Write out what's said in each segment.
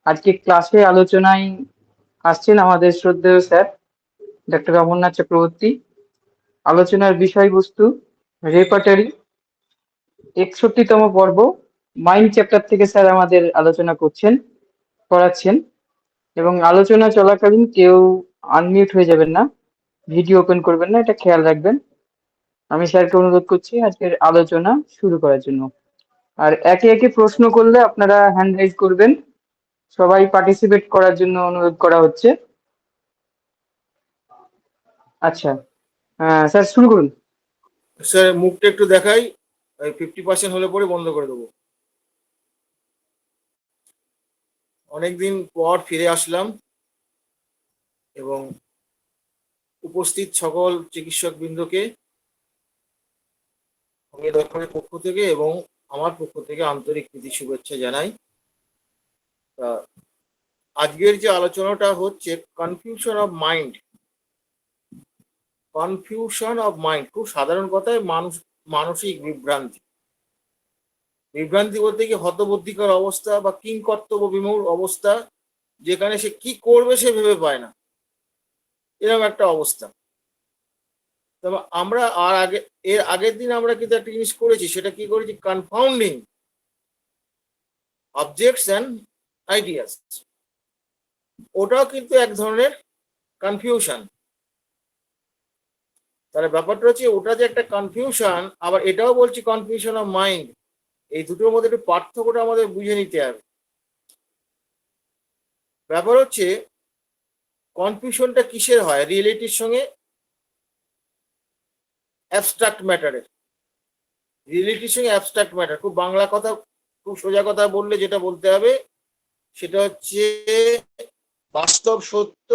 আজকে ক্লাসে আলোচনায় আসছেন আমাদের শ্রদ্ধেয় স্যার ডক্টর অমরনাথ চক্রবর্তী। আলোচনার বিষয়বস্তু রেপার্টারি 61তম পর্ব মাইন্ড চ্যাপ্টার থেকে স্যার আমাদের আলোচনা করাচ্ছেন এবং আলোচনা চলাকালীন কেউ আনমিউট হয়ে যাবেন না, ভিডিও ওপেন করবেন না, এটা খেয়াল রাখবেন। আমি স্যারকে অনুরোধ করছি আজকের আলোচনা শুরু করার জন্য। আর একে একে প্রশ্ন করলে আপনারা হ্যান্ড রাইজ করবেন। সবাই পার্টিসিপেট করার জন্য অনুরোধ করা হচ্ছে। আচ্ছা, স্যার শুরু করুন। স্যার মুখটা একটু দেখাই, 50% হলে পরে বন্ধ করে দেবো। অনেকদিন পর ফিরে আসলাম এবং উপস্থিত সকল চিকিৎসক বৃন্দকে দপ্তরের পক্ষ থেকে এবং আমার পক্ষ থেকে আন্তরিক প্রীতি শুভেচ্ছা জানাই। আজকের যে আলোচনাটা হচ্ছে confusion of mind. Confusion of mind খুব সাধারণ কথায় মানসিক বিভ্রান্তি। বিভ্রান্তি বলতে কি হতবুদ্ধিকর অবস্থা বা কিংকর্তব্য বিমূঢ় অবস্থা, যেখানে সে কি করবে সে ভেবে পায় না, এরকম একটা অবস্থা। তবে আমরা এর আগের দিন আমরা কিন্তু একটা জিনিস করেছি, সেটা কি করেছি, কনফাউন্ডিং অবজেক্টস অ্যান্ড আইডিয়াস। ওটাও কিন্তু এক ধরনের কনফিউশন। তাহলে ব্যাপারটা হচ্ছে ওটা যে একটা কনফিউশন, আবার এটাও বলছি কনফিউশন অফ মাইন্ড। এই দুটোর মধ্যে একটু পার্থক্যটা আমাদের বুঝে নিতে হবে। ব্যাপার হচ্ছে কনফিউশনটা কিসের হয়, রিয়েলিটির সঙ্গে অ্যাবস্ট্রাক্ট ম্যাটারের। রিয়েলিটির সঙ্গে অ্যাবস্ট্রাক্ট ম্যাটার, খুব বাংলা কথা, খুব সোজা কথা বললে যেটা বলতে হবে সেটা হচ্ছে বাস্তব সত্য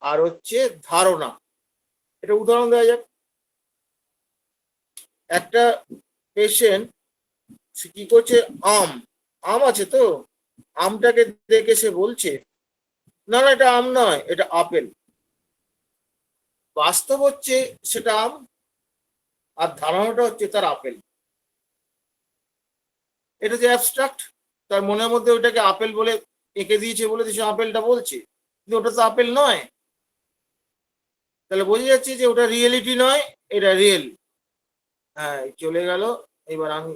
আর হচ্ছে ধারণা। এটা উদাহরণ দেওয়া যাক। একটা পেশেন্ট সে কি করছে, আম আছে তো, আমটাকে দেখে সে বলছে না না এটা আম নয়, এটা আপেল। বাস্তব হচ্ছে সেটা আম, আর ধারণাটা হচ্ছে তার আপেল। এটা যে অ্যাবস্ট্রাক্ট, তার মনের মধ্যে ওটাকে আপেল বলে এঁকে দিয়েছে বলে সে আপেলটা বলছে, কিন্তু ওটা তো আপেল নয়। তাহলে বোঝা যাচ্ছে যে ওটা রিয়েলিটি নয়, এটা রিয়েল। হ্যাঁ, চলে গেল। এবার আমি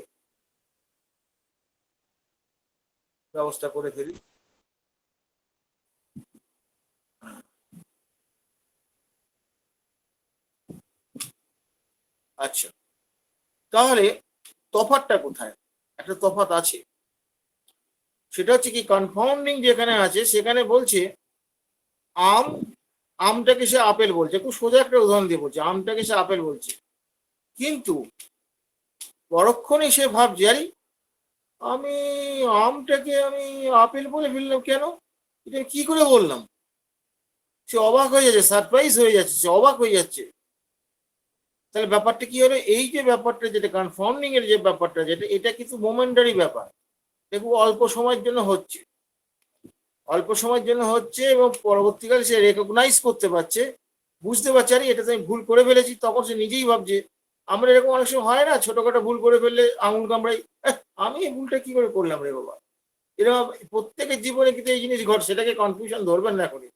ব্যবস্থা করে ফেলি। আচ্ছা, তাহলে তফাৎটা কোথায়? একটা তফাৎ আছে, সেটা হচ্ছে কি কনফাউন্ডিং যেখানে আছে সেখানে বলছে আম, আমটাকে সে আপেল বলছে, খুব সোজা একটা উদাহরণ দিয়ে বলছে, আমটাকে সে আপেল বলছে, কিন্তু পরক্ষণে সে ভাবছে আরে আমি আমটাকে আমি আপেল বলে ফেললাম, কেন, এটা কি করে বললাম। সে অবাক হয়ে যাচ্ছে, সারপ্রাইজ হয়ে যাচ্ছে, সে অবাক হয়ে যাচ্ছে। তাহলে ব্যাপারটা কি হলো, এই যে ব্যাপারটা যেটা কনফাউন্ডিং এর যে ব্যাপারটা যেটা, এটা কিন্তু মোমেন্টারি ব্যাপার, দেখো অল্প সময়ের জন্য হচ্ছে, অল্প সময়ের জন্য হচ্ছে এবং পরবর্তীকালে সে রেকগনাইজ করতে পারছে, বুঝতে পারছে আরে এটা তো আমি ভুল করে ফেলেছি। তখন সে নিজেই ভাবছে, আমরা এরকম অনেক সময় হয় না, ছোটখাটো ভুল করে ফেললে আঙুল কামড়াই, আমি এই ভুলটা কি করে করলাম রে বাবা। এরকম প্রত্যেকের জীবনে কিন্তু এই জিনিস ঘটে, সেটাকে কনফিউশন ধরবেন না করে।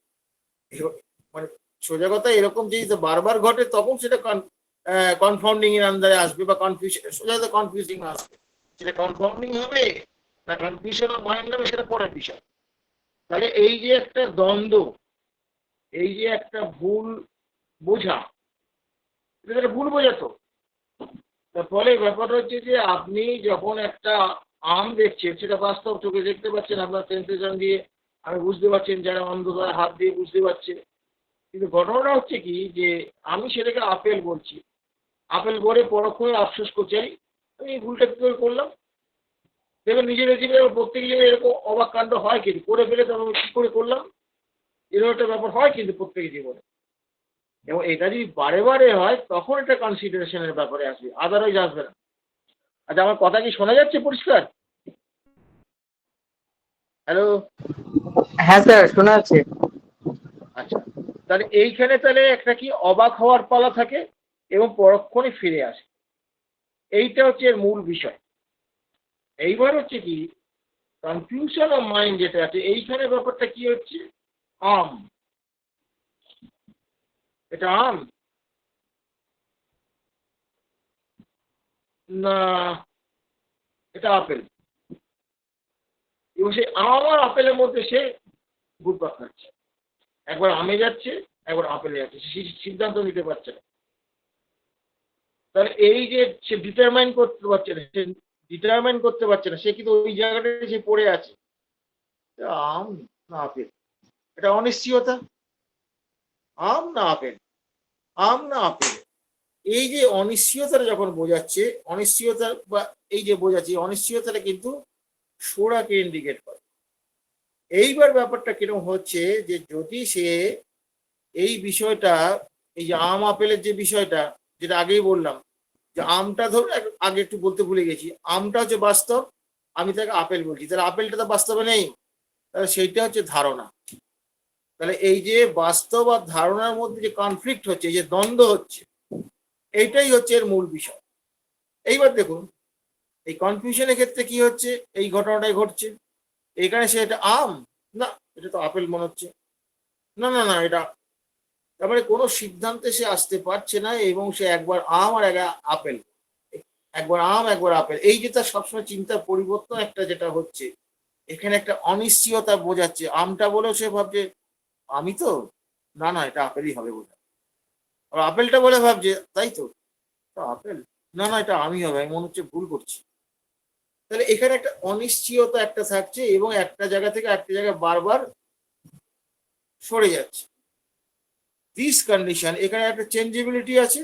মানে সোজা কথা, এরকম যদি বারবার ঘটে তখন সেটা কনফাউন্ডিং এর আন্দারে আসবে, বা কনফিউশন, সোজা কথা কনফিউজিং আসবে। সেটা কনফাউন্ডিং হবে না কনফিউশন অফ মাইন্ড হবে, সেটা পরের বিষয়। তাহলে এই যে একটা দ্বন্দ্ব, এই যে একটা ভুল বোঝা, এটা একটা ভুল বোঝা তো। তার ফলে ব্যাপারটা হচ্ছে যে আপনি যখন একটা আম দেখছেন, সেটা বাস্তব চোখে দেখতে পাচ্ছেন, আপনার সেন্সেশন দিয়ে আমি বুঝতে পারছেন, যারা অন্ধ তারা হাত দিয়ে বুঝতে পারছে। কিন্তু ঘটনাটা হচ্ছে কি যে আমি সেটাকে আপেল বলছি, আপেল বলে পরক্ষণে আফসোস করছি আমি এই ভুলটা কি করে করলাম। দেখবেন নিজের জীবনে প্রত্যেক জীবনে এরকম অবাক কাণ্ড হয়, কিন্তু করে ফেলে তখন কি করে করলাম, এরকম একটা ব্যাপার হয় কিন্তু প্রত্যেক জীবনে। এবং এটা যদি বারে বারে হয় তখন এটা কনসিডারেশনের ব্যাপারে আসবে, আদারওয়াইজ আসবে না। আচ্ছা, আমার কথা কি শোনা যাচ্ছে পরিষ্কার? হ্যালো? হ্যাঁ স্যার, শোনা যাচ্ছে। আচ্ছা, তাহলে এইখানে তাহলে একটা কি অবাক হওয়ার পালা থাকে এবং পরক্ষণে ফিরে আসে, এইটা হচ্ছে এর মূল বিষয়। এইবার হচ্ছে কি কনফিউশন অফ মাইন্ড যেটা আছে এইখানে ব্যাপারটা কি হচ্ছে, আম, এটা আম না এটা আপেল, এবং সেই আম আর আপেলের মধ্যে সে ঘুরপাক খাচ্ছে, একবার আমে যাচ্ছে একবার আপেলে যাচ্ছে, সে সিদ্ধান্ত নিতে পারছে না। তাহলে এই যে সে ডিটারমাইন করতে পারছে না, সে ডিটারমাইন করতে পারছে না, সে কিন্তু ওই জায়গাটায় সে পড়ে আছে, আম না আপেল, এটা অনিশ্চয়তা, আম না আপেল, আম না আপেল। এই যে অনিশ্চয়তাটা যখন বোঝাচ্ছে, অনিশ্চয়তা বা এই যে বোঝাচ্ছে, অনিশ্চয়তাটা কিন্তু সোরাকে ইন্ডিকেট করে। এইবার ব্যাপারটা কিরকম হচ্ছে যে যদি সে এই বিষয়টা, এই যে আম আপেলের যে বিষয়টা যেটা আগেই বললাম, যে আমটা ধরো আগে একটু বলতে ভুলে গেছি, আমটা হচ্ছে বাস্তব, আমি তাকে আপেল বলছি, তাহলে আপেলটা তো বাস্তবে নেই, তাহলে সেইটা হচ্ছে ধারণা। তাহলে এই যে বাস্তব আর ধারণার মধ্যে যে কনফ্লিক্ট হচ্ছে, এই যে দ্বন্দ্ব হচ্ছে, এইটাই হচ্ছে এর মূল বিষয়। এইবার দেখুন এই কনফিউশনের ক্ষেত্রে কি হচ্ছে, এই ঘটনাটাই ঘটছে, এখানে সে এটা আম, না এটা তো আপেল মনে হচ্ছে, না না না এটা, তারপরে কোনো সিদ্ধান্তে সে আসতে পারছে না, এবং সে একবার আম আর একবার আপেল, একবার আম একবার আপেল, এই যে তার সবসময় চিন্তার পরিবর্তন একটা যেটা হচ্ছে, এখানে একটা অনিশ্চয়তা বোঝাচ্ছে। আমটা বলেও সে ভাবছে আমি তো, না না এটা আপেলই হবে বোধ হয়, আর আপেলটা বলে ভাবছে তাই তো আপেল, না না এটা আমি হবে, আমি মনে হচ্ছে ভুল করছি। তাহলে এখানে একটা অনিশ্চয়তা একটা থাকছে, এবং একটা জায়গা থেকে একটা জায়গায় বারবার সরে যাচ্ছে। দিস কন্ডিশন, এখানে একটা চেঞ্জেবিলিটি আছে,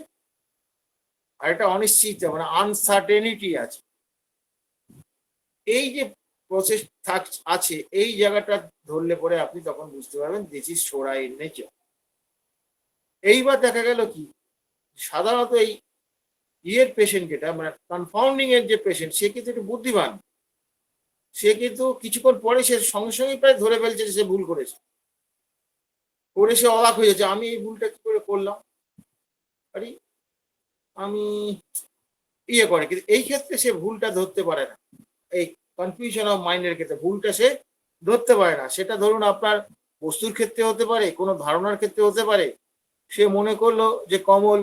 আর একটা অনিশ্চিত মানে আনসার্টেনিটি আছে। এই যে প্রসেস আছে, এই জায়গাটা ধরলে পরে আপনি তখন বুঝতে পারবেন দিস ইজ সোরা ইন নেচার। এইবার দেখা গেল কি, সাধারণত এই ইয়ের পেশেন্ট যেটা মানে কনফাউন্ডিং এর যে পেশেন্ট, সে কিন্তু একটু বুদ্ধিমান, সে কিন্তু কিছুক্ষণ পরে সে সঙ্গে সঙ্গে প্রায় ধরে ফেলছে যে সে ভুল করেছে, করে সে অবাক হয়ে যাচ্ছে, আমি এই ভুলটা কি করে করলাম, আরে আমি ইয়ে করে, কিন্তু এই ক্ষেত্রে সে ভুলটা ধরতে পারে না। এই কনফিউশন অফ মাইন্ডের ক্ষেত্রে ভুলটা সে ধরতে পারে না। সেটা ধরুন আপনার বস্তুর ক্ষেত্রে হতে পারে, কোনো ধারণার ক্ষেত্রে হতে পারে। সে মনে করলো যে কমল,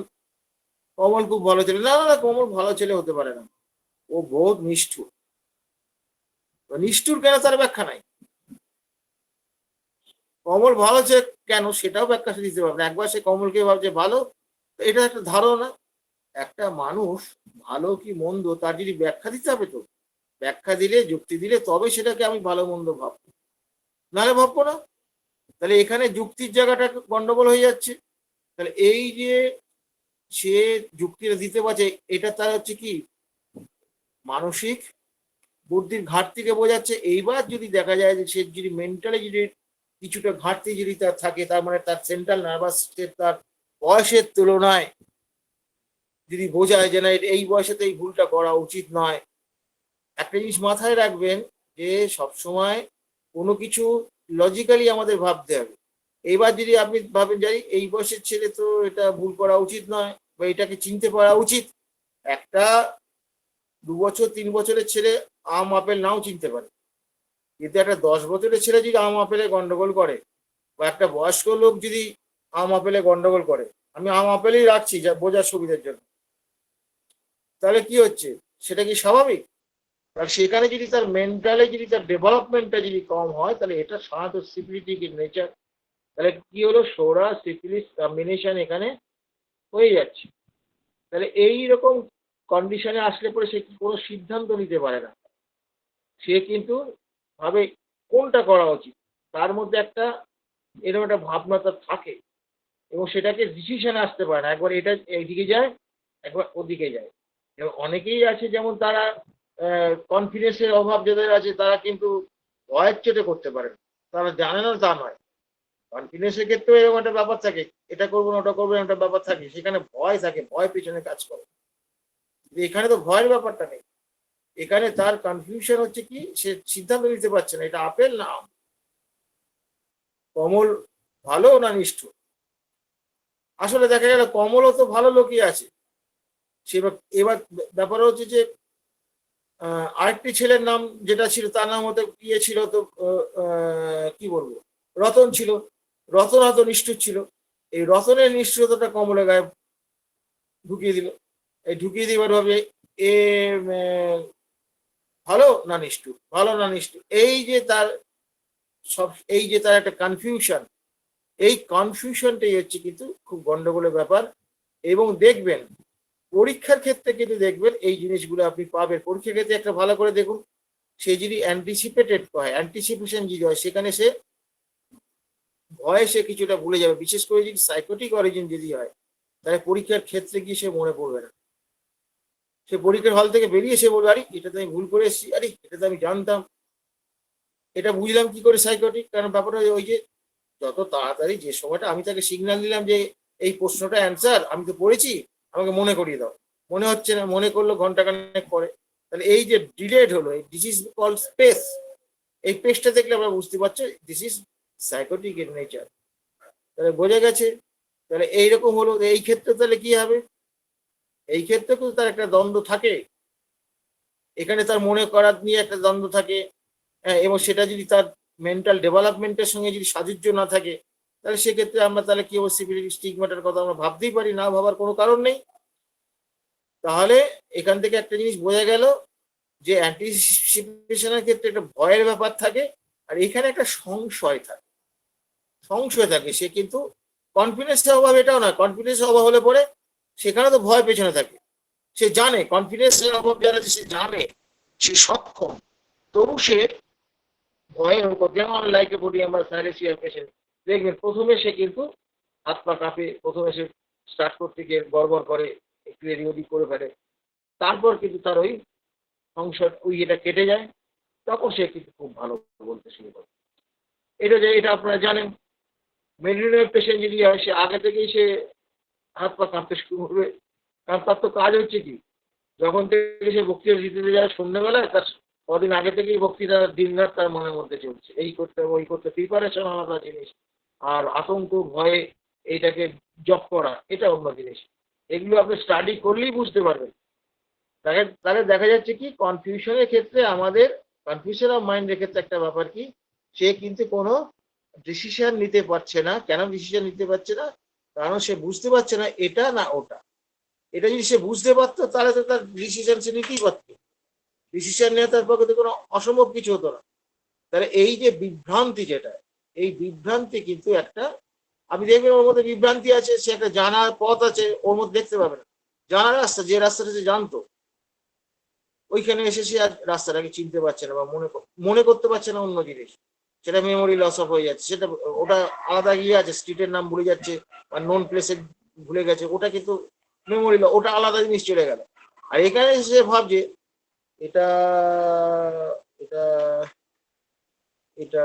কমল খুব ভালো ছেলে, না না না কমল ভালো ছেলে হতে পারে না, ও বহুত নিষ্ঠুর। নিষ্ঠুর কেন তার ব্যাখ্যা নাই, কমল ভালো ছেলে কেন সেটাও ব্যাখ্যা সে দিতে পারবে না। একবার সে কমলকে ভাবছে ভালো, এটা একটা ধারণা। একটা মানুষ ভালো কি মন্দ তার যদি ব্যাখ্যা দিতে হবে, তো ব্যাখ্যা দিলে যুক্তি দিলে তবে সেটাকে আমি ভালো মন্দ ভাববো, নাহলে ভাববো না। তাহলে এখানে যুক্তির জায়গাটা গন্ডগোল হয়ে যাচ্ছে। তাহলে এই যে সে যুক্তিটা দিতে পারছে, এটা তার হচ্ছে কি মানসিক বুদ্ধির ঘাটতিকে বোঝাচ্ছে। এইবার যদি দেখা যায় যে সে যদি মেন্টালি যদি কিছুটা ঘাটতি যদি তার থাকে, তার মানে তার সেন্ট্রাল নার্ভাস সিস্টেম তার বয়সের তুলনায় যদি বোঝায় যে না এই বয়সেতে এই ভুলটা করা উচিত নয়। একটা জিনিস মাথায় রাখবেন যে সবসময় কোনো কিছু লজিক্যালি আমাদের ভাবতে হবে। এইবার যদি আপনি ভাবেন যে এই বয়সের ছেলে তো এটা ভুল করা উচিত নয় বা এটাকে চিনতে পারা উচিত, একটা 2 বছর 3 বছরের ছেলে আম আপেল নাও চিনতে পারে, কিন্তু একটা 10 বছরের ছেলে যদি আম আপেলে গন্ডগোল করে, বা একটা বয়স্ক লোক যদি আম আপেলে গন্ডগোল করে, আমি আম আপেলেই রাখছি যা বোঝার সুবিধার জন্য, তাহলে কি হচ্ছে, সেটা কি স্বাভাবিক? আর সেখানে যদি তার মেন্টালে যদি তার ডেভেলপমেন্টটা যদি কম হয়, তাহলে এটা সাধারণত সিফিলিটিক ইন নেচার। তাহলে কি হলো, সোরা সিফিলিস কম্বিনেশন এখানে হয়ে যাচ্ছে। তাহলে এই রকম কন্ডিশনে আসলে পরে সে কোনো সিদ্ধান্ত নিতে পারে না। সে কিন্তু ভাবে কোনটা করা উচিত, তার মধ্যে একটা এরকম একটা ভাবনা তার থাকে, এবং সেটাকে ডিসিশনে আসতে পারে না, একবার এটা এইদিকে যায় একবার ওদিকে যায়। এবং অনেকেই আছে যেমন তারা কনফিডেন্সের অভাব যাদের আছে, তারা কিন্তু ভয়ের চোটে করতে পারে না, তারা জানে না তা নয়। কনফিডেন্সের ক্ষেত্রেও এরকম একটা ব্যাপার থাকে, এটা করবো না ওটা করবো না একটা ব্যাপার থাকে, সেখানে ভয় থাকে, ভয় পিছনে কাজ করে। এখানে তো ভয়ের ব্যাপারটা নেই, এখানে তার কনফিউশন হচ্ছে কি সে সিদ্ধান্ত নিতে পারছে না এটা আপেল না আম, কমল ভালো না নিষ্ঠুর। আসলে দেখা গেল কমলও তো ভালো লোকই আছে। সে এবার ব্যাপার হচ্ছে যে আরেকটি ছেলের নাম যেটা ছিল তার নাম হতে ইয়ে ছিল তো কি বলবো, রতন ছিল। রতন হয়তো নিষ্ঠুর ছিল, এই রতনের নিষ্ঠুরতাটা কমলের গায়ে ঢুকিয়ে দিল। এই ঢুকিয়ে দিবার ভাবে এ ভালো না নিষ্ঠুর, ভালো না নিষ্ঠুর, এই যে তার সব, এই যে তার একটা কনফিউশন, এই কনফিউশনটাই হচ্ছে কিন্তু খুব গন্ডগোলের ব্যাপার। এবং দেখবেন পরীক্ষার ক্ষেত্রে কিন্তু দেখবেন এই জিনিসগুলো আপনি পাবেন। পরীক্ষার ক্ষেত্রে একটা ভালো করে দেখুন, সে যদি অ্যান্টিসিপেটেড হয়, অ্যান্টিসিপেশন যদি হয়, সেখানে সে ভয়ে সে কিছুটা ভুলে যাবে। বিশেষ করে যদি সাইকোটিক অরিজিন যদি হয়, তাহলে পরীক্ষার ক্ষেত্রে গিয়ে সে মনে পড়বে না। সে পরীক্ষার হল থেকে বেরিয়ে সে বলবে, আরে এটা তো আমি ভুল করে এসেছি, আরে এটা তো আমি জানতাম, এটা বুঝলাম কি করে সাইকোটিক। কারণ ব্যাপারটা ওই যে যত তাড়াতাড়ি, যে সময়টা আমি তাকে সিগন্যাল দিলাম যে এই প্রশ্নটা অ্যান্সার আমি তো পড়েছি, আমাকে মনে করিয়ে দাও, মনে হচ্ছে না, মনে করলো ঘন্টাখানেক পরে, তাহলে এই যে ডিলেড হলো, এই দিস ইজ কল স্পেস। এই পেজটা দেখলে আমরা বুঝতে পারছি this is psychotic in nature. তাহলে বোঝা গেছে। তাহলে এইরকম হলো, এই ক্ষেত্রে তাহলে কি হবে, এই ক্ষেত্রে কিন্তু তার একটা দ্বন্দ্ব থাকে, এখানে তার মনে করার নিয়ে একটা দ্বন্দ্ব থাকে। এবং সেটা যদি তার মেন্টাল ডেভেলপমেন্টের সঙ্গে যদি সাযুজ্য না থাকে, তাহলে সেক্ষেত্রে আমরা তাহলে কি সিভিলিটি স্টিগমাটার কথা আমরা ভাবতেই পারি, না ভাবার কোনো কারণ নেই। তাহলে এখান থেকে একটা জিনিস বোঝা গেল যে অ্যান্টিসিপেশনের ক্ষেত্রে একটা ভয়ের ব্যাপার থাকে, আর এখানে একটা সংশয় থাকে, সংশয় থাকে। সে কিন্তু কনফিডেন্সের অভাব এটাও না, কনফিডেন্সের অভাব হলে পরে সেখানে তো ভয় পেছনে থাকে। সে জানে কনফিডেন্সের অভাব যারা আছে, সে জানে, সে সক্ষম, তবু সে ভয়ের উপর, যেমন লাইকে বলি আমরা সাইলেসিয়া পেশেন্ট, দেখবেন প্রথমে সে কিন্তু হাত পা কাঁপে, প্রথমে সে স্টার্ট করতে গিয়ে গড়বড় করে, একটু এদিক ওদিক করে ফেলে, তারপর কিন্তু তার ওই সংসার ওই এটা কেটে যায়, তখন সে কিন্তু খুব ভালো বলতে শুরু করে। এটা আপনারা জানেন। মেডিকেল পেশেন্ট যদি হয়, সে আগে থেকেই সে হাত পা কাঁপতে শুরু করবে, কারণ তার তো কাজ হচ্ছে কি, যখন থেকে সে বক্তৃতা দিতে যায় সন্ধ্যেবেলায়, তার কদিন আগে থেকেই বক্তৃতা দিন রাত তার মনের মধ্যে চলছে, এই করতে ওই করতে, প্রিপারেশন আলাদা জিনিস, আর আতঙ্ক ভয়ে এইটাকে জপ করা এটা অন্য জিনিস। এগুলো আপনি স্টাডি করলেই বুঝতে পারবেন। তাহলে দেখা যাচ্ছে কি, কনফিউশনের ক্ষেত্রে আমাদের, কনফিউশন অফ মাইন্ডের ক্ষেত্রে একটা ব্যাপার কি, সে কিন্তু কোনো ডিসিশন নিতে পারছে না। কেন ডিসিশন নিতে পারছে না? কারণ সে বুঝতে পারছে না এটা না ওটা। এটা যদি সে বুঝতে পারতো, তাহলে তো তার ডিসিশন সে নিতেই পারতো, ডিসিশন নেওয়া তার পক্ষে কোনো অসম্ভব কিছু হতো না। তাহলে এই যে বিভ্রান্তি যেটা, এই বিভ্রান্তি কিন্তু একটা, আপনি দেখবেন ওর মধ্যে বিভ্রান্তি আছে, সে একটা জানার পথ আছে ওর মধ্যে, দেখতে পাবেন জানার রাস্তা, যে রাস্তাটা সে জানতো, ওইখানে এসে সে আর রাস্তাটাকে চিনতে পারছে না, বা মনে করতে পারছে না অন্য জিনিস, সেটা মেমোরি লস অফ হয়ে যাচ্ছে, সেটা ওটা আলাদা গিয়ে আছে, স্ট্রিটের নাম ভুলে যাচ্ছে বা নোন প্লেসে ভুলে গেছে, ওটা কিন্তু মেমোরি লস, ওটা আলাদা জিনিস চলে গেল। আর এখানে সে ভাবছে এটা এটা এটা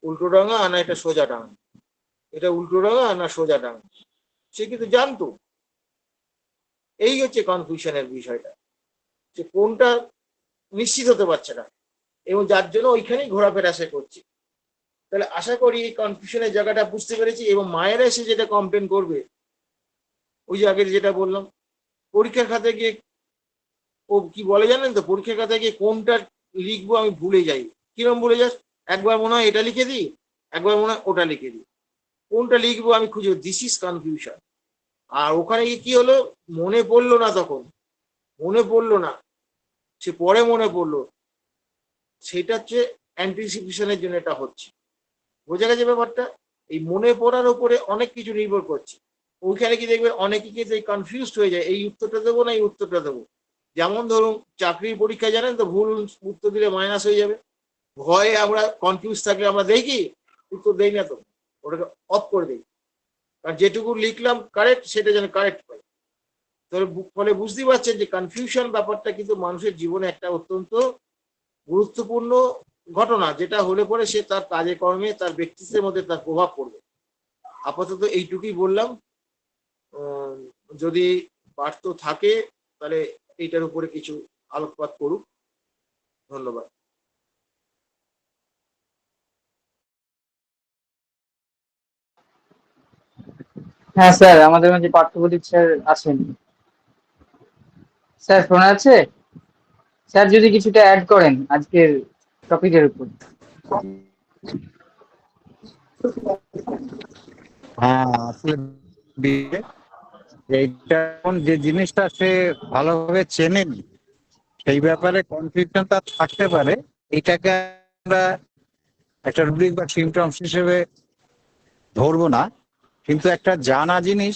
উল্টো ডাঙা না এটা সোজা ডাঙা, এটা উল্টো ডাঙা না সোজা ডাঙা, সে কিন্তু জানতো। এই হচ্ছে কনফিউশনের বিষয়টা, যে কোনটা নিশ্চিত হতে পারছে না, এবং যার জন্য ওইখানেই ঘোরাফেরা সে করছে। তাহলে আশা করি এই কনফিউশনের জায়গাটা বুঝতে পেরেছি। এবং মায়েরা এসে যেটা কমপ্লেন করবে, ওই যে আগে যেটা বললাম, পরীক্ষার খাতায় গিয়ে ও কি বলে জানেন তো, পরীক্ষার খাতায় গিয়ে কোনটা লিখবো আমি ভুলে যাই। কিরম ভুলে যাস, একবার মনে হয় এটা লিখে দিই, একবার মনে হয় ওটা লিখে দিই, কোনটা লিখবো আমি খুঁজে, দিস ইজ কনফিউশন। আর ওখানে গিয়ে কি হলো, মনে পড়লো না, তখন মনে পড়লো না, সে পরে মনে পড়লো, সেটা হচ্ছে অ্যান্টিসিপেশনের জন্য এটা হচ্ছে। বোঝা গেছে ব্যাপারটা? এই মনে পড়ার উপরে অনেক কিছু নির্ভর করছে। ওইখানে কি দেখবে অনেকে কিন্তু কনফিউজড হয়ে যায়, এই উত্তরটা দেবো না এই উত্তরটা দেবো। যেমন ধরুন চাকরির পরীক্ষা জানেন তো, ভুল উত্তর দিলে মাইনাস হয়ে যাবে, ভয়ে আমরা কনফিউজ থাকলে আমরা দেখি উত্তর দেই না, তো ওটাকে অফ করে দিই, কারণ যেটুকু লিখলাম কারেক্ট সেটা যেন কারেক্ট পাই। তাহলে ফলে বুঝতেই পারছেন যে কনফিউশন ব্যাপারটা কিন্তু মানুষের জীবনে একটা অত্যন্ত গুরুত্বপূর্ণ ঘটনা, যেটা হলে পরে সে তার কাজে কর্মে, তার ব্যক্তিত্বের মধ্যে তার প্রভাব পড়বে। আপাতত এইটুকুই বললাম। যদি পার্থ থাকে তাহলে এইটার উপরে কিছু আলোকপাত করুক। ধন্যবাদ। হ্যাঁ স্যার, আমাদের মাঝে পার্থপ্রদীপ স্যার আছেন। স্যার শোনা যাচ্ছে? স্যার যদি কিছুটা অ্যাড করেন আজকের টপিকের উপর। হ্যাঁ, আসলে এইটা যে জিনিসটা সে ভালোভাবে চেনেনি সেই ব্যাপারে কনফিউশন তার থাকতে পারে। এটাকে আমরা একটা রুব্রিক বা সিমটমস হিসেবে ধরবো না, কিন্তু একটা জানা জিনিস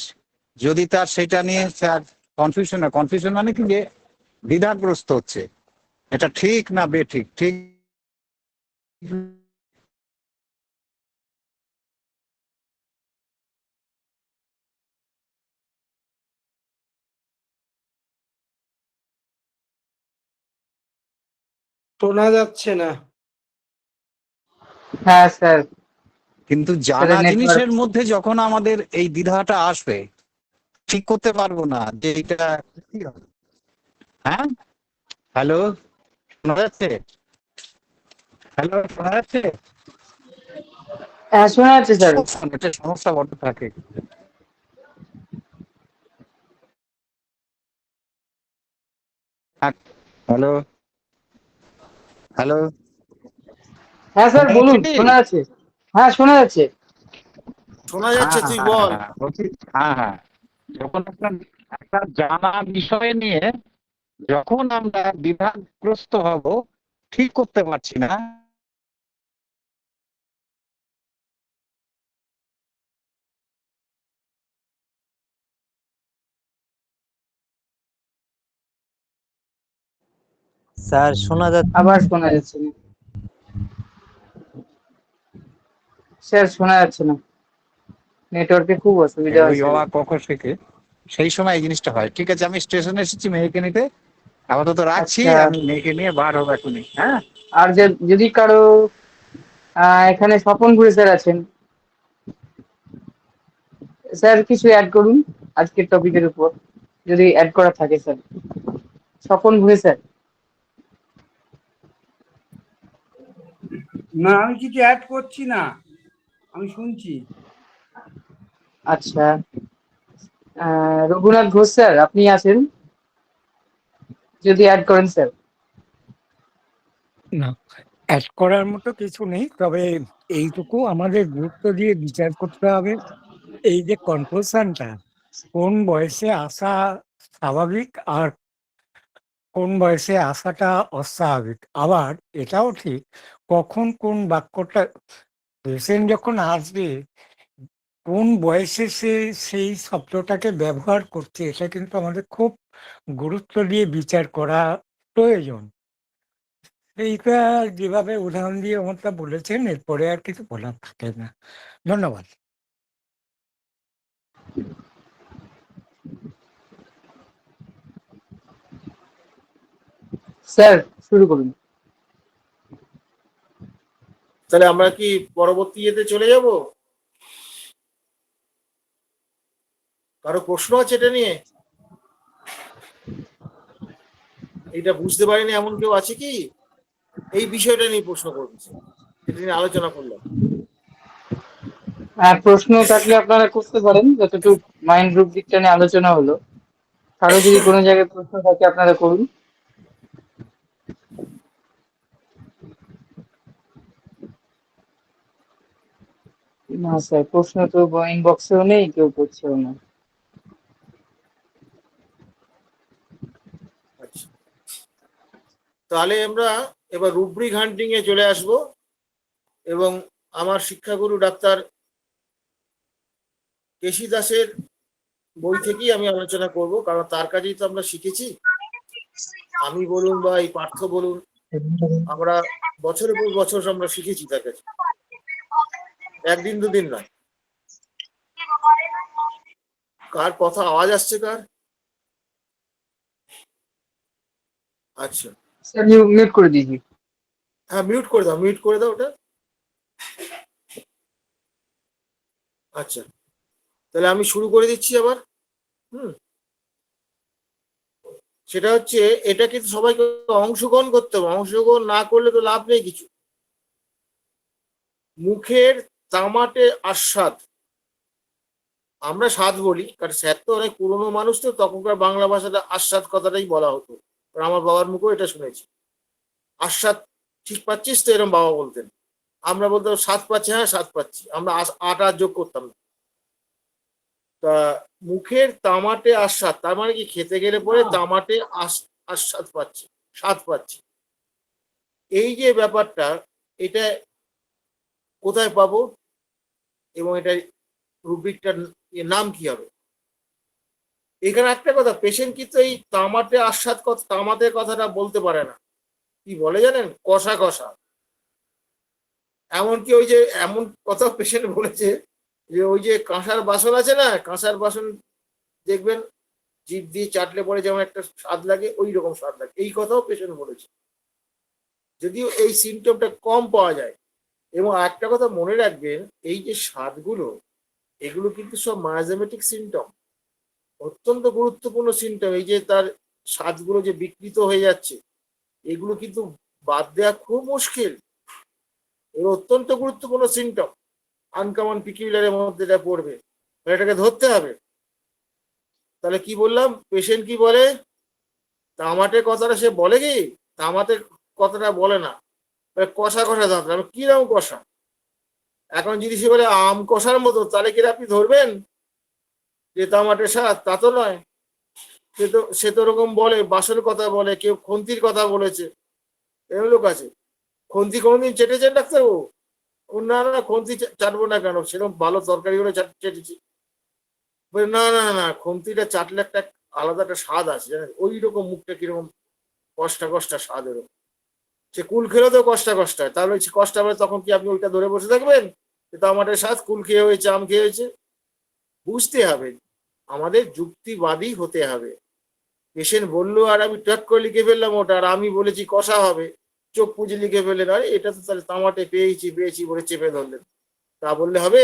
যদি তার সেটা নিয়ে স্যার কনফিউশন মানে কি যে দ্বিধাগ্রস্ত হচ্ছে, এটা ঠিক না বেঠিক, ঠিক শোনা যাচ্ছে না। হ্যাঁ স্যার, কিন্তু জানা স্যারের নেটওয়ার্ক। জিনিসের মধ্যে যখন আমাদের এই দ্বিধাটা আসবে, ঠিক করতে পারবো না যে এটা কি হবে। হ্যাঁ, হ্যালো, শোনা যাচ্ছে? হ্যালো, শোনা যাচ্ছে? হ্যাঁ শোনা যাচ্ছে স্যার। এটা সমস্যা বড় থাকে। হ্যালো, হ্যালো, হ্যাঁ স্যার শোনা বলুন, যাচ্ছে কি? শোনা যাচ্ছে। হ্যাঁ শোনা যাচ্ছে। শোনা হ্যাঁ যাচ্ছে, তুই বল। বলছি, হ্যাঁ, যখন আপনার একটা জানা বিষয় নিয়ে যখন আমরা দ্বিধাগ্রস্ত হব, ঠিক করতে পারছি না, স্যার শোনা যাচ্ছে? আবার শোনা যাচ্ছে না স্যার, শোনা যাচ্ছে না, নেটওয়ার্কে খুব অসুবিধা ওই হয়েছে। অবাক কখন থেকে সেই সময় এই জিনিসটা হয়। ঠিক আছে, আমি স্টেশনে এসেছি মেয়েকে নিতে, আপাতত রাখছি, আচ্ছা, আমি মেয়েকে নিয়ে বার হবো এখনই। হ্যাঁ, আর যদি কারো এখানে স্বপন ঘুরে স্যার আছেন, স্যার কিছু অ্যাড করুন আজকের টপিকের উপর, যদি অ্যাড করা থাকে স্যার। স্বপন ঘুরে স্যার। না, আমি কিছু অ্যাড করছি না, আমি শুনছি। আচ্ছা, রঘুনাথ ঘোষ স্যার আপনি আছেন, যদি অ্যাড করেন স্যার। না, অ্যাড করার মতো কিছু নেই, তবে এইটুকু আমাদের গুরুত্ব দিয়ে বিচার করতে হবে, এই যে কনফিউশনটা কোন বয়সে আসা স্বাভাবিক আর কোন বয়সে আসাটা অস্বাভাবিক। আবার এটাও ঠিক কখন কোন বাক্যটা পেশেন্ট যখন আসবে কোন বয়সে সে সেই শব্দটাকে ব্যবহার করছে, এটা কিন্তু আমাদের খুব গুরুত্ব দিয়ে বিচার করা প্রয়োজন। এইটা যেভাবে উদাহরণ দিয়ে আমারটা বলেছেন, এরপরে আর কিছু বলার থাকে না। ধন্যবাদ। স্যার শুরু করুন। তাহলে আমরা কি পরবর্তী ইয়েতে চলে যাব? কারো প্রশ্ন আছে এটা নিয়ে? এটা বুঝতে পারিনি এমন কেউ আছে কি এই বিষয়টা নিয়ে প্রশ্ন করছে, এটা নিয়ে আলোচনা করলাম? প্রশ্ন থাকলে আপনারা করতে পারেন, যতটুকু মাইন্ড গ্রুপ দিকটা নিয়ে আলোচনা হলো। কারো যদি কোনো জায়গায় প্রশ্ন থাকে আপনারা করুন। না স্যার, প্রশ্ন তো ইনবক্সেও নেই, কেউ করছেও না। আচ্ছা, তাহলে আমরা এবার রুব্রিক হান্টিং এ চলে আসব এবং আমার শিক্ষাগুরু ডাক্তার কেশি দাসের বই থেকেই আমি আলোচনা করব, কারণ তার কাছেই তো আমরা শিখেছি। আমি বলুন বা এই পার্থ বলুন, আমরা বছরের পর বছর আমরা শিখেছি তার কাছে, একদিন দুদিন নয়। কার কথা আওয়াজ আসছে কার? আচ্ছা, স্যার মিউট করে দিয়েছি। হ্যাঁ মিউট করে দাও, মিউট করে দাও ওটা। আচ্ছা, তাহলে আমি শুরু করে দিচ্ছি আবার। হুম, সেটা হচ্ছে, এটা কিন্তু সবাইকে অংশগ্রহণ করতে হবে, অংশগ্রহণ না করলে তো লাভ নেই কিছু। মুখের তামাটে আস্বাদ, আমরা স্বাদ বলি কারণ স্যার তো অনেক পুরোনো মানুষ, তো তখনকার বাংলা ভাষাটা আস্বাদ কথাটাই বলা হতো। আর আমার বাবার মুখেও এটা শুনেছি, আস্বাদ ঠিক পাচ্ছিস তো, এরকম বাবা বলতেন। আমরা বলতাম স্বাদ পাচ্ছি, হ্যাঁ স্বাদ পাচ্ছি, আমরা আটা যোগ করতাম না। তা মুখের তামাটে আস্বাদ, তার মানে কি খেতে গেলে পরে তামাটে আস্বাদ পাচ্ছি, স্বাদ পাচ্ছি। এই যে ব্যাপারটা, এটা কোথায় পাবো এবং এটা রুব্রিকটার নাম কি হবে? এখানে একটা কথা, পেশেন্ট কিন্তু এই তামাটে আস্বাদ কথা, তামাটের কথাটা বলতে পারে না। কি বলে জানেন? কষা কষা। এমনকি ওই যে এমন কথা পেশেন্ট বলেছে যে ওই যে কাঁসার বাসন আছে না, কাঁসার বাসন দেখবেন জিভ দিয়ে চাটলে পরে যেমন একটা স্বাদ লাগে, ওই রকম স্বাদ লাগে, এই কথাও পেশেন্ট বলেছে। যদিও এই সিমটমটা কম পাওয়া যায়। এবং একটা কথা মনে রাখবেন, এই যে স্বাদগুলো, এগুলো কিন্তু সব মায়াজমেটিক সিমটম, অত্যন্ত গুরুত্বপূর্ণ সিমটম। এই যে তার স্বাদগুলো যে বিকৃত হয়ে যাচ্ছে, এগুলো কিন্তু বাদ দেওয়া খুব মুশকিল। এগুলো অত্যন্ত গুরুত্বপূর্ণ সিমটম, আনকমন পিকিউলারের মধ্যে এটা পড়বে, এটাকে ধরতে হবে। তাহলে কি বললাম, পেশেন্ট কি বলে? তামাটের কথাটা সে বলে কি? তামাটের কথাটা বলে না, কষা কষা দাঁত। কিরকম কষা? এখন যদি সে বলে আম কষার মতো, তাহলে কি আপনি ধরবেন যে তামাটের স্বাদ? তা তো নয়। সে তো ওরকম বলে, বাসের কথা বলে, কেউ খন্তির কথা বলেছে, এরকম লোক আছে। খন্তি কোনোদিন চেটেছেন ডাক্তারবাবু? না না, খন্তি চাটবো না কেন, সেরকম ভালো তরকারি গুলো চেটেছি। না না না, খন্তিটা চাটলে একটা আলাদা একটা স্বাদ আছে জানেন, ওই রকম মুখটা কিরকম কষ্টা কষ্টা স্বাদ এরকম। সে কুল খেলেও তো কষ্টা কষ্ট হয়, তাহলে কষ্ট হবে, তখন কি আপনি ওইটা ধরে বসে থাকবেন? তো আমাদের স্বাদ কুল খেয়ে হয়েছে, আম খেয়ে হয়েছে। বুঝতে হবে, আমাদের যুক্তিবাদী হতে হবে। পেশেন্ট বললো আর আমি ট্রাক করে লিখে ফেললাম ওটা, আর আমি বলেছি কষা হবে, চোখ পুজে লিখে ফেললেন, আরে এটা তো তাহলে তামাটে পেয়েছি পেয়েছি বলে চেপে ধরলেন, তা বললে হবে?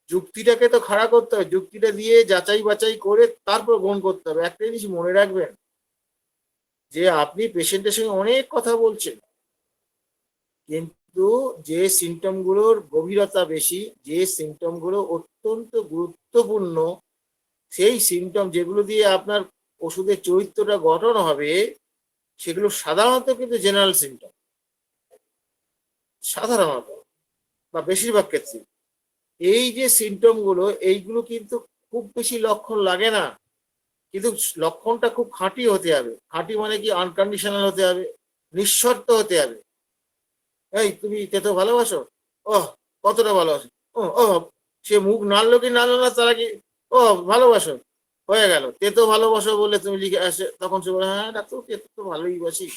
যুক্তিটাকে তো খাড়া করতে হবে, যুক্তিটা দিয়ে যাচাই বাছাই করে তারপর গ্রহণ করতে হবে। একটা জিনিস মনে রাখবেন, যে আপনি পেশেন্টের সঙ্গে অনেক কথা বলছেন, কিন্তু যে সিমটম গুলোর গভীরতা বেশি, যে সিমটম গুলো অত্যন্ত গুরুত্বপূর্ণ, সেই সিমটম যেগুলো দিয়ে আপনার ওষুধের চরিত্রটা গঠন হবে, সেগুলো সাধারণত কিন্তু জেনারেল সিমটম, সাধারণত বা বেশিরভাগ ক্ষেত্রে। এই যে সিমটম গুলো, এইগুলো কিন্তু খুব বেশি লক্ষণ লাগে না, কিন্তু লক্ষণটা খুব খাঁটি হতে হবে। খাঁটি মানে কি? আনকন্ডিশনাল হতে হবে, নিঃশর্ত হতে হবে। এই তুমি তেতো ভালোবাসো? ও কতটা ভালোবাসো? ও ও সে মুখ নাড়লো কি নাড়লো না, তারা কি ও ভালোবাসো, হয়ে গেল। তেতো ভালোবাসো বলে তুমি লিখে আসে, তখন সে বলে হ্যাঁ ডাক্তার তেতো তো ভালোই বাসি।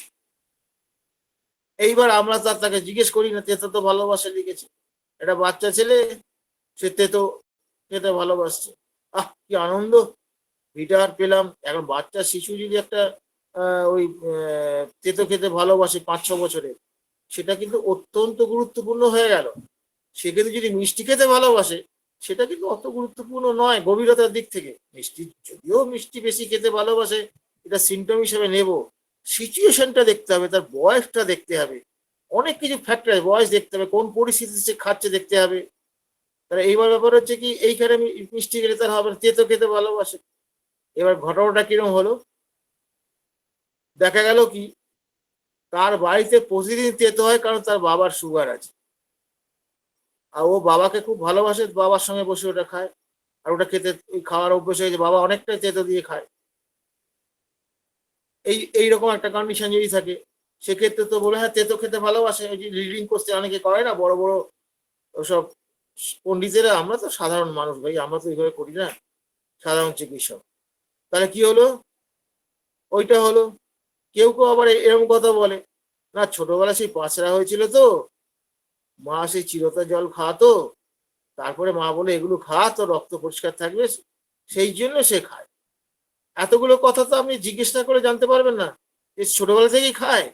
এইবার আমরা তাকে জিজ্ঞেস করি না, তেতো তো ভালোবাসে লিখেছে, এটা বাচ্চা ছেলে, সে তেতো খেতে ভালোবাসছে, আহ কি আনন্দ, ভিটার পেলাম। এখন বাচ্চা শিশু যদি একটা ওই তেতো খেতে ভালোবাসে 5-6 বছরে, সেটা কিন্তু অত্যন্ত গুরুত্বপূর্ণ হয়ে গেল। সে কিন্তু যদি মিষ্টি খেতে ভালোবাসে, সেটা কিন্তু অত গুরুত্বপূর্ণ নয় গভীরতার দিক থেকে। মিষ্টি যদিও মিষ্টি বেশি খেতে ভালোবাসে, এটা সিমটম হিসেবে নেব। সিচুয়েশনটা দেখতে হবে, তার বয়সটা দেখতে হবে, অনেক কিছু ফ্যাক্টর, বয়স দেখতে হবে, কোন পরিস্থিতি সে খাচ্ছে দেখতে হবে। তাহলে এইবার ব্যাপার হচ্ছে কি, এইখানে মিষ্টি খেলে তার হবে, তেতো খেতে ভালোবাসে। এবার ঘটনাটা কিরকম হলো, দেখা গেল কি, তার বাড়িতে প্রতিদিন তেতো হয়, কারণ তার বাবার সুগার আছে, আর ও বাবাকে খুব ভালোবাসে, বাবার সঙ্গে বসে ওটা খায়, আর ওটা খেতে ওই খাওয়ার অভ্যেস হয়েছে, বাবা অনেকটাই তেতো দিয়ে খায়। এইরকম একটা কন্ডিশন যদি থাকে, সেক্ষেত্রে তো বলে হ্যাঁ তেতো খেতে ভালোবাসে। ওই যে রিডিং করতে অনেকে করে না, বড় বড় ওসব পন্ডিতেরা, আমরা তো সাধারণ মানুষ ভাই, আমরা তো এইভাবে করি না, সাধারণ চিকিৎসক। তাহলে কি হলো, ওইটা হলো। কেউ কেউ আবার এরকম কথা বলে, না ছোটবেলায় সেই পাঁচরা হয়েছিল তো, মা সেই চিরতা জল খাওয়াতো, তারপরে মা বলে এগুলো খা তো রক্ত পরিষ্কার থাকবে, সেই জন্য সে খায়। এতগুলো কথা তো আপনি জিজ্ঞেস না করে জানতে পারবেন না, যে ছোটবেলা থেকেই খায়।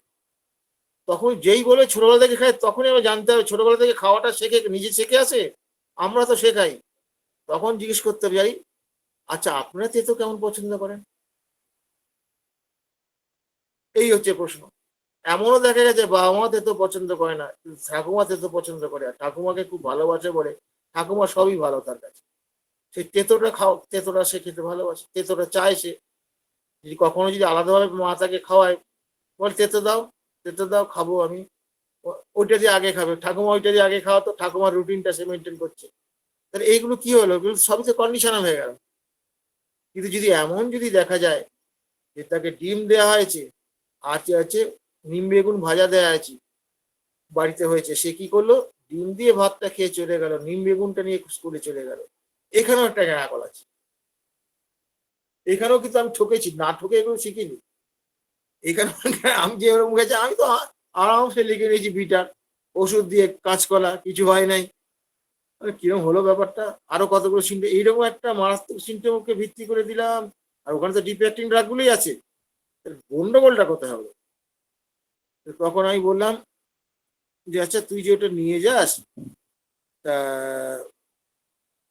তখন যেই বলে ছোটবেলা থেকে খায়, তখনই আমরা জানতে হবে ছোটবেলা থেকে খাওয়াটা শেখে, নিজে শিখে আসে, আমরা তো শেখাই। তখন জিজ্ঞেস করতে যাই, আচ্ছা আপনারা তেতো কেমন পছন্দ করেন? এই হচ্ছে প্রশ্ন। এমনও দেখা গেছে বাবা মা তেতো পছন্দ করে না, ঠাকুমা তেতো পছন্দ করে, আর ঠাকুমাকে খুব ভালোবাসে বলে ঠাকুমা সবই ভালো তার কাছে, সেই তেতোটা তেতোটা সে খেতে ভালোবাসে, তেতোটা চায় সে। যদি কখনো যদি আলাদাভাবে মাতাকে খাওয়ায়, বল তেতো দাও খাবো আমি, ওইটা দিয়ে আগে খাবে, ঠাকুমা ওইটা দিয়ে আগে খাওয়াতো, ঠাকুমার রুটিনটা সে মেনটেন করছে। তাহলে এইগুলো কি হলো, এগুলো সবই তো কন্ডিশনাল হয়ে গেল। কিন্তু যদি এমন যদি দেখা যায় যে তাকে ডিম দেওয়া হয়েছে, আছে নিম বেগুন ভাজা দেওয়া আছে, বাড়িতে হয়েছে, সে কি করলো, ডিম দিয়ে ভাতটা খেয়ে চলে গেল, নিম বেগুনটা নিয়ে স্কুলে চলে গেল, এখানেও একটা গ্যাঁকল আছে। এখানেও কিন্তু আমি ঠকেছি, না ঠকে এগুলো শিখিনি। এখানে আমি যে ওরকম গেছে, আমি তো আরামসে লিখে নিয়েছি বিটার, ওষুধ দিয়ে কাঁচকলা, কিছু হয় নাই। কিরকম হলো ব্যাপারটা, আরো কতগুলো সিমটম, এইরকম একটা মারাত্মক সিমটমকে ভিত্তি করে দিলাম, আর ওখানে তো ডিফেক্টিং ড্রাগগুলোই আছে, গন্ডগোলটা কোথায় হবে? তখন আমি বললাম যে আচ্ছা তুই যে ওটা নিয়ে যাস, তা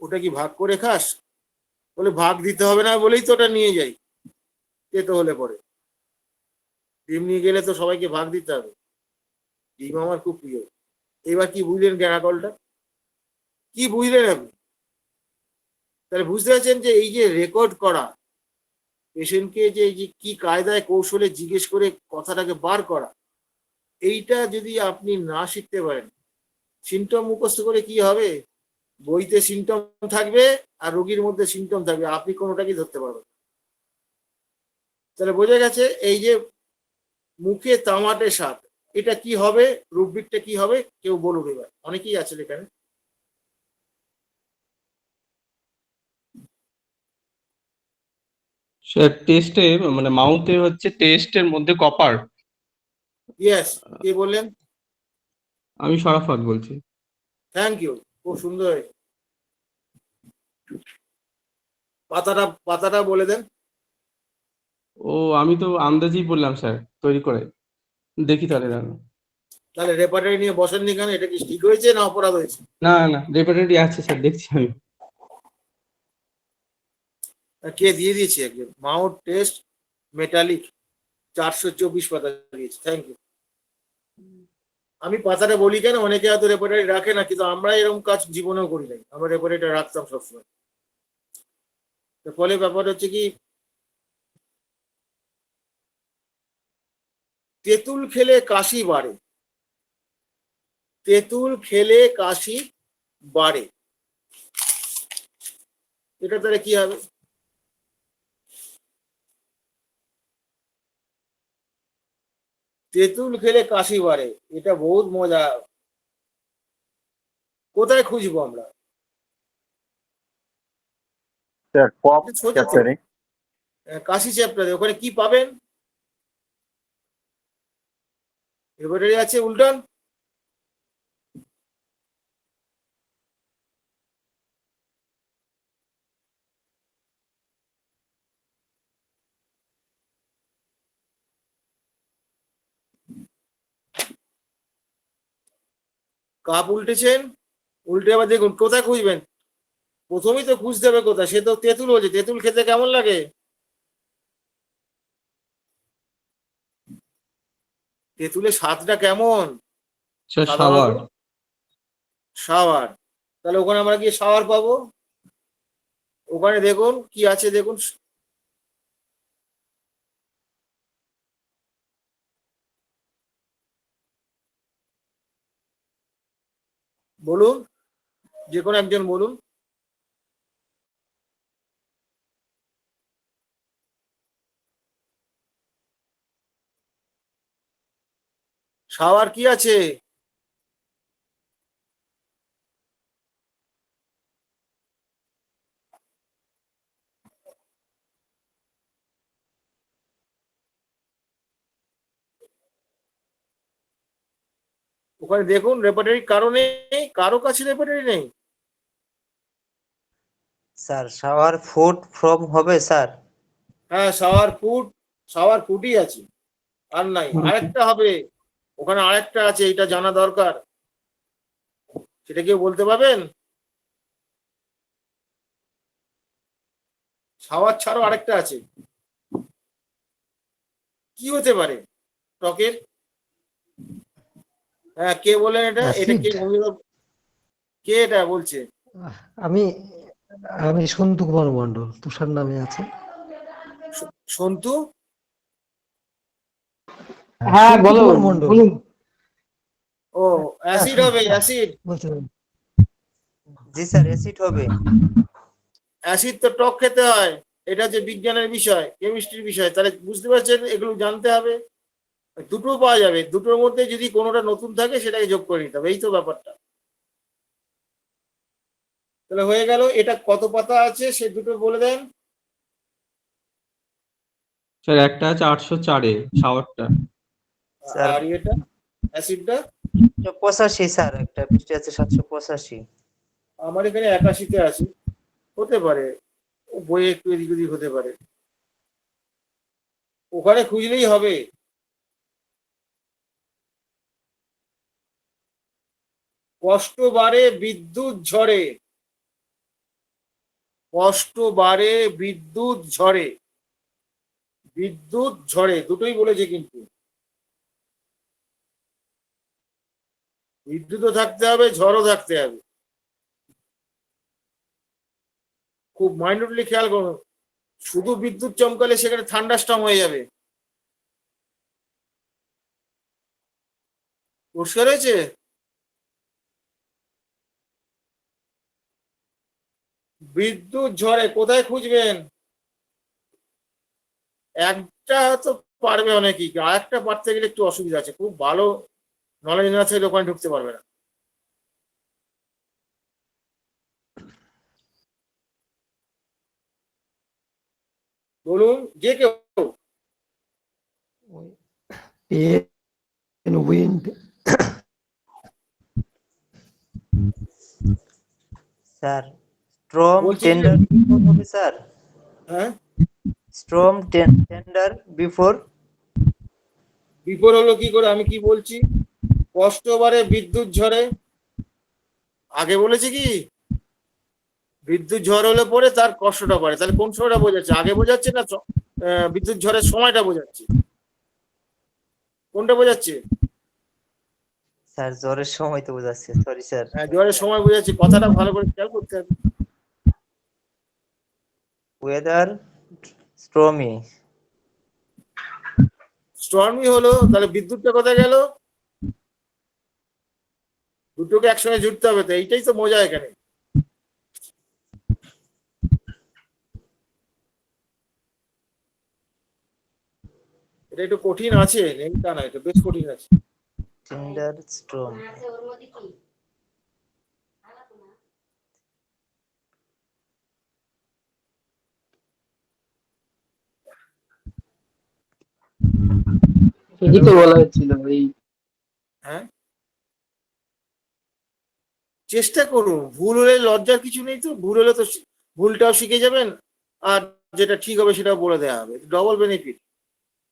ওটা কি ভাগ করে খাস? বলে ভাগ দিতে হবে না বলেই তো ওটা নিয়ে যাই, খেতে হলে পরে। ডিম নিয়ে গেলে তো সবাইকে ভাগ দিতে হবে, ডিম আমার খুব প্রিয়। এবার কি বুঝলেন গ্যারাকলটা, কি বুঝলেন আপনি? তাহলে বুঝতে পারছেন যে এই যে রেকর্ড করা, পেশেন্টকে যে এই যে কি কায়দায় কৌশলে জিজ্ঞেস করে কথাটাকে বার করা, এইটা যদি আপনি না শিখতে পারেন, সিমটম মুখস্থ করে কি হবে? বইতে সিমটম থাকবে আর রোগীর মধ্যে সিমটম থাকবে, আপনি কোনোটাকেই ধরতে পারবেন। তাহলে বোঝা গেছে এই যে মুখে তামাটে স্বাদ, এটা কি হবে, রূপবিকটা কি হবে, কেউ বলুন এবার, অনেকেই আছে এখানে। টেস্টে মানে মাউথে হচ্ছে টেস্টের মধ্যে কপার। ইয়েস, কে বললেন? আমি শরাফত বলছি। থ্যাংক ইউ, খুব সুন্দর হয়েছে। পাতাটা বলে দেন। ও আমি তো আন্দাজেই বললাম স্যার, তৈরি করে দেখি তাহলে দাঁড়ান। তাহলে রেপার্টারি নিয়ে বসেননি কেন? এটা কি ঠিক হয়েছে না অপরাধ হয়েছে? না না রেপার্টরি আছে স্যার, দেখছি আমি। কে দিয়ে দিয়েছে একজন? মাউথ টেস্ট মেটালিক 424 পাতা দিয়েছে, থ্যাংক ইউ। আমি পাতাটা বলি কেন, অনেকে হয়তো রেপার্টারি রাখে না, কিন্তু আমরা এরকম কাজ জীবনেও করি নাই, আমরা রেপার্টারিটা রাখতাম সবসময়। ফলে ব্যাপার হচ্ছে কি, তেঁতুল খেলে কাশি বাড়ে, তেঁতুল খেলে কাশি বাড়ে, এটা তাহলে কি হবে? তেঁতুল খেলে কাশি বাড়ে, এটা বহুত মজা। কোথায় খুঁজবো আমরা? কফ সোজা তো। চ্যাপ্টারে। কাশি চ্যাপ্টারে ওখানে কি পাবেন? রেপার্টারি আছে, উল্টান। কাপ উল্টেছেন, উল্টে আবার দেখুন কোথায় খুঁজবেন। প্রথমেই তো খুঁজতে হবে কোথায়, সে তো তেঁতুল বলছে, তেঁতুল খেতে কেমন লাগে? তেঁতুলের স্বাদটা কেমন? স্যার সাধারণত সাওয়ার। সাওয়ার। তাহলে ওখানে আমরা গিয়ে সাওয়ার পাবো, ওখানে দেখুন কি আছে, দেখুন বলুন, যে কোনো একজন বলুন। সাওয়ার কি আছে? ওখানে দেখুন রেপার্টারির কারণে, কারো কাছে রেপার্টারি নেই। স্যার শাওয়ার ফুড ফ্রম হবে স্যার। হ্যাঁ, সাওয়ার ফুডই আছে, আর নাই। আরেকটা হবে, ওখানে আরেকটা আছে, এটা জানা দরকার, সেটা কেউ বলতে পারবেন? সাওয়ার ছাড়াও আরেকটা আছে, কি হতে পারে ত্বকের? হ্যাঁ, কে বলেন এটা? এটা কে? কে এটা বলছে? আমি আমি সন্তু কুমার মন্ডল, তুষার নামে আছে। সন্তু, হ্যাঁ বলো, বলুন। ও অ্যাসিড হবে, অ্যাসিড। জি স্যার, অ্যাসিড হবে। অ্যাসিড তো টক খেতে হয়। এটা যে বিজ্ঞানের বিষয়, কেমিস্ট্রির বিষয়, তাহলে বুঝতে পারছেন এগুলো জানতে হবে। দুটো পাওয়া যাবে, দুটোর মধ্যে যদি কোনোটা নতুন থাকে সেটাকে যোগ করে নিতে হবে, এই তো ব্যাপারটা। তাহলে হয়ে গেল। এটা কত পাতা আছে সে দুটো বলে দেন। স্যার একটা আছে 804-এ, শাওয়ারটা। স্যার আর এটা অ্যাসিডটা 85 স্যার, একটা বৃষ্টি আছে 785। আমার এখানে 81-তে আছে। হতে পারে, ও বইয়ে একটু এদিক ওদিক হতে পারে, ওখানে খুঁজলেই হবে। কষ্ট বাড়ে বিদ্যুৎ ঝড়ে, কষ্ট বাড়ে বিদ্যুৎ ঝড়ে, বিদ্যুৎ ঝড়ে দুটোই বলেছে কিন্তু। বিদ্যুৎও থাকতে হবে, ঝড়ও থাকতে হবে। খুব মাইন্ডলি খেয়াল করুন, শুধু বিদ্যুৎ চমকালে সেখানে থান্ডারস্টর্ম হয়ে যাবে। পরিষ্কার হয়েছে? বিদ্যুৎ ঝড়ে কোথায় খুঁজবেন? একটা তো পারবে অনেকেই, আর একটা পারতে গেলে একটু অসুবিধা আছে, খুব ভালো নলেজ না থাকলে ওখানে ঢুকতে পারবে না। বলুন যে কেউ। স্যার স্ট্রম বলছি যে, টেন্ডার বিফোর হবে স্যার। হ্যাঁ, স্ট্রম টেন্ডার বিফোর। বিপদ হলো কি করে, আমি কি বলছি? কষ্ট বাড়ে বিদ্যুৎ ঝড়ে, আগে বলেছি কি বিদ্যুৎ ঝড় হলে পরে তার কষ্টটা বাড়ে, তাহলে কোন সময়টা বোঝাচ্ছে? আগে বোঝাচ্ছে না বিদ্যুৎ ঝড়ের সময়টা বোঝাচ্ছে? কোনটা বোঝাচ্ছে? স্যার জ্বরের সময় তো বোঝাচ্ছে, সরি স্যার। হ্যাঁ, ঝড়ের সময় বোঝাচ্ছে। কথাটা ভালো করে খেয়াল করতে হবে। Weather stormy. স্টর্মই হলো, তাহলে বিদ্যুৎটা কোথায় গেল? দুটোকে একসঙ্গে জুড়তে হবে, তো এইটাই তো মজা এখানে। এটা একটু কঠিন আছে, নেই তা না, এটা বেশ কঠিন আছে। Tender storm. ঠিকই তো বলা হচ্ছিল এই। হ্যাঁ, চেষ্টা করুন, ভুল হলে লজ্জার কিছু নেই তো, ভুল হলে তো ভুলটাও শিখে যাবেন, আর যেটা ঠিক হবে সেটাও বলে দেওয়া হবে, ডবল বেনিফিট।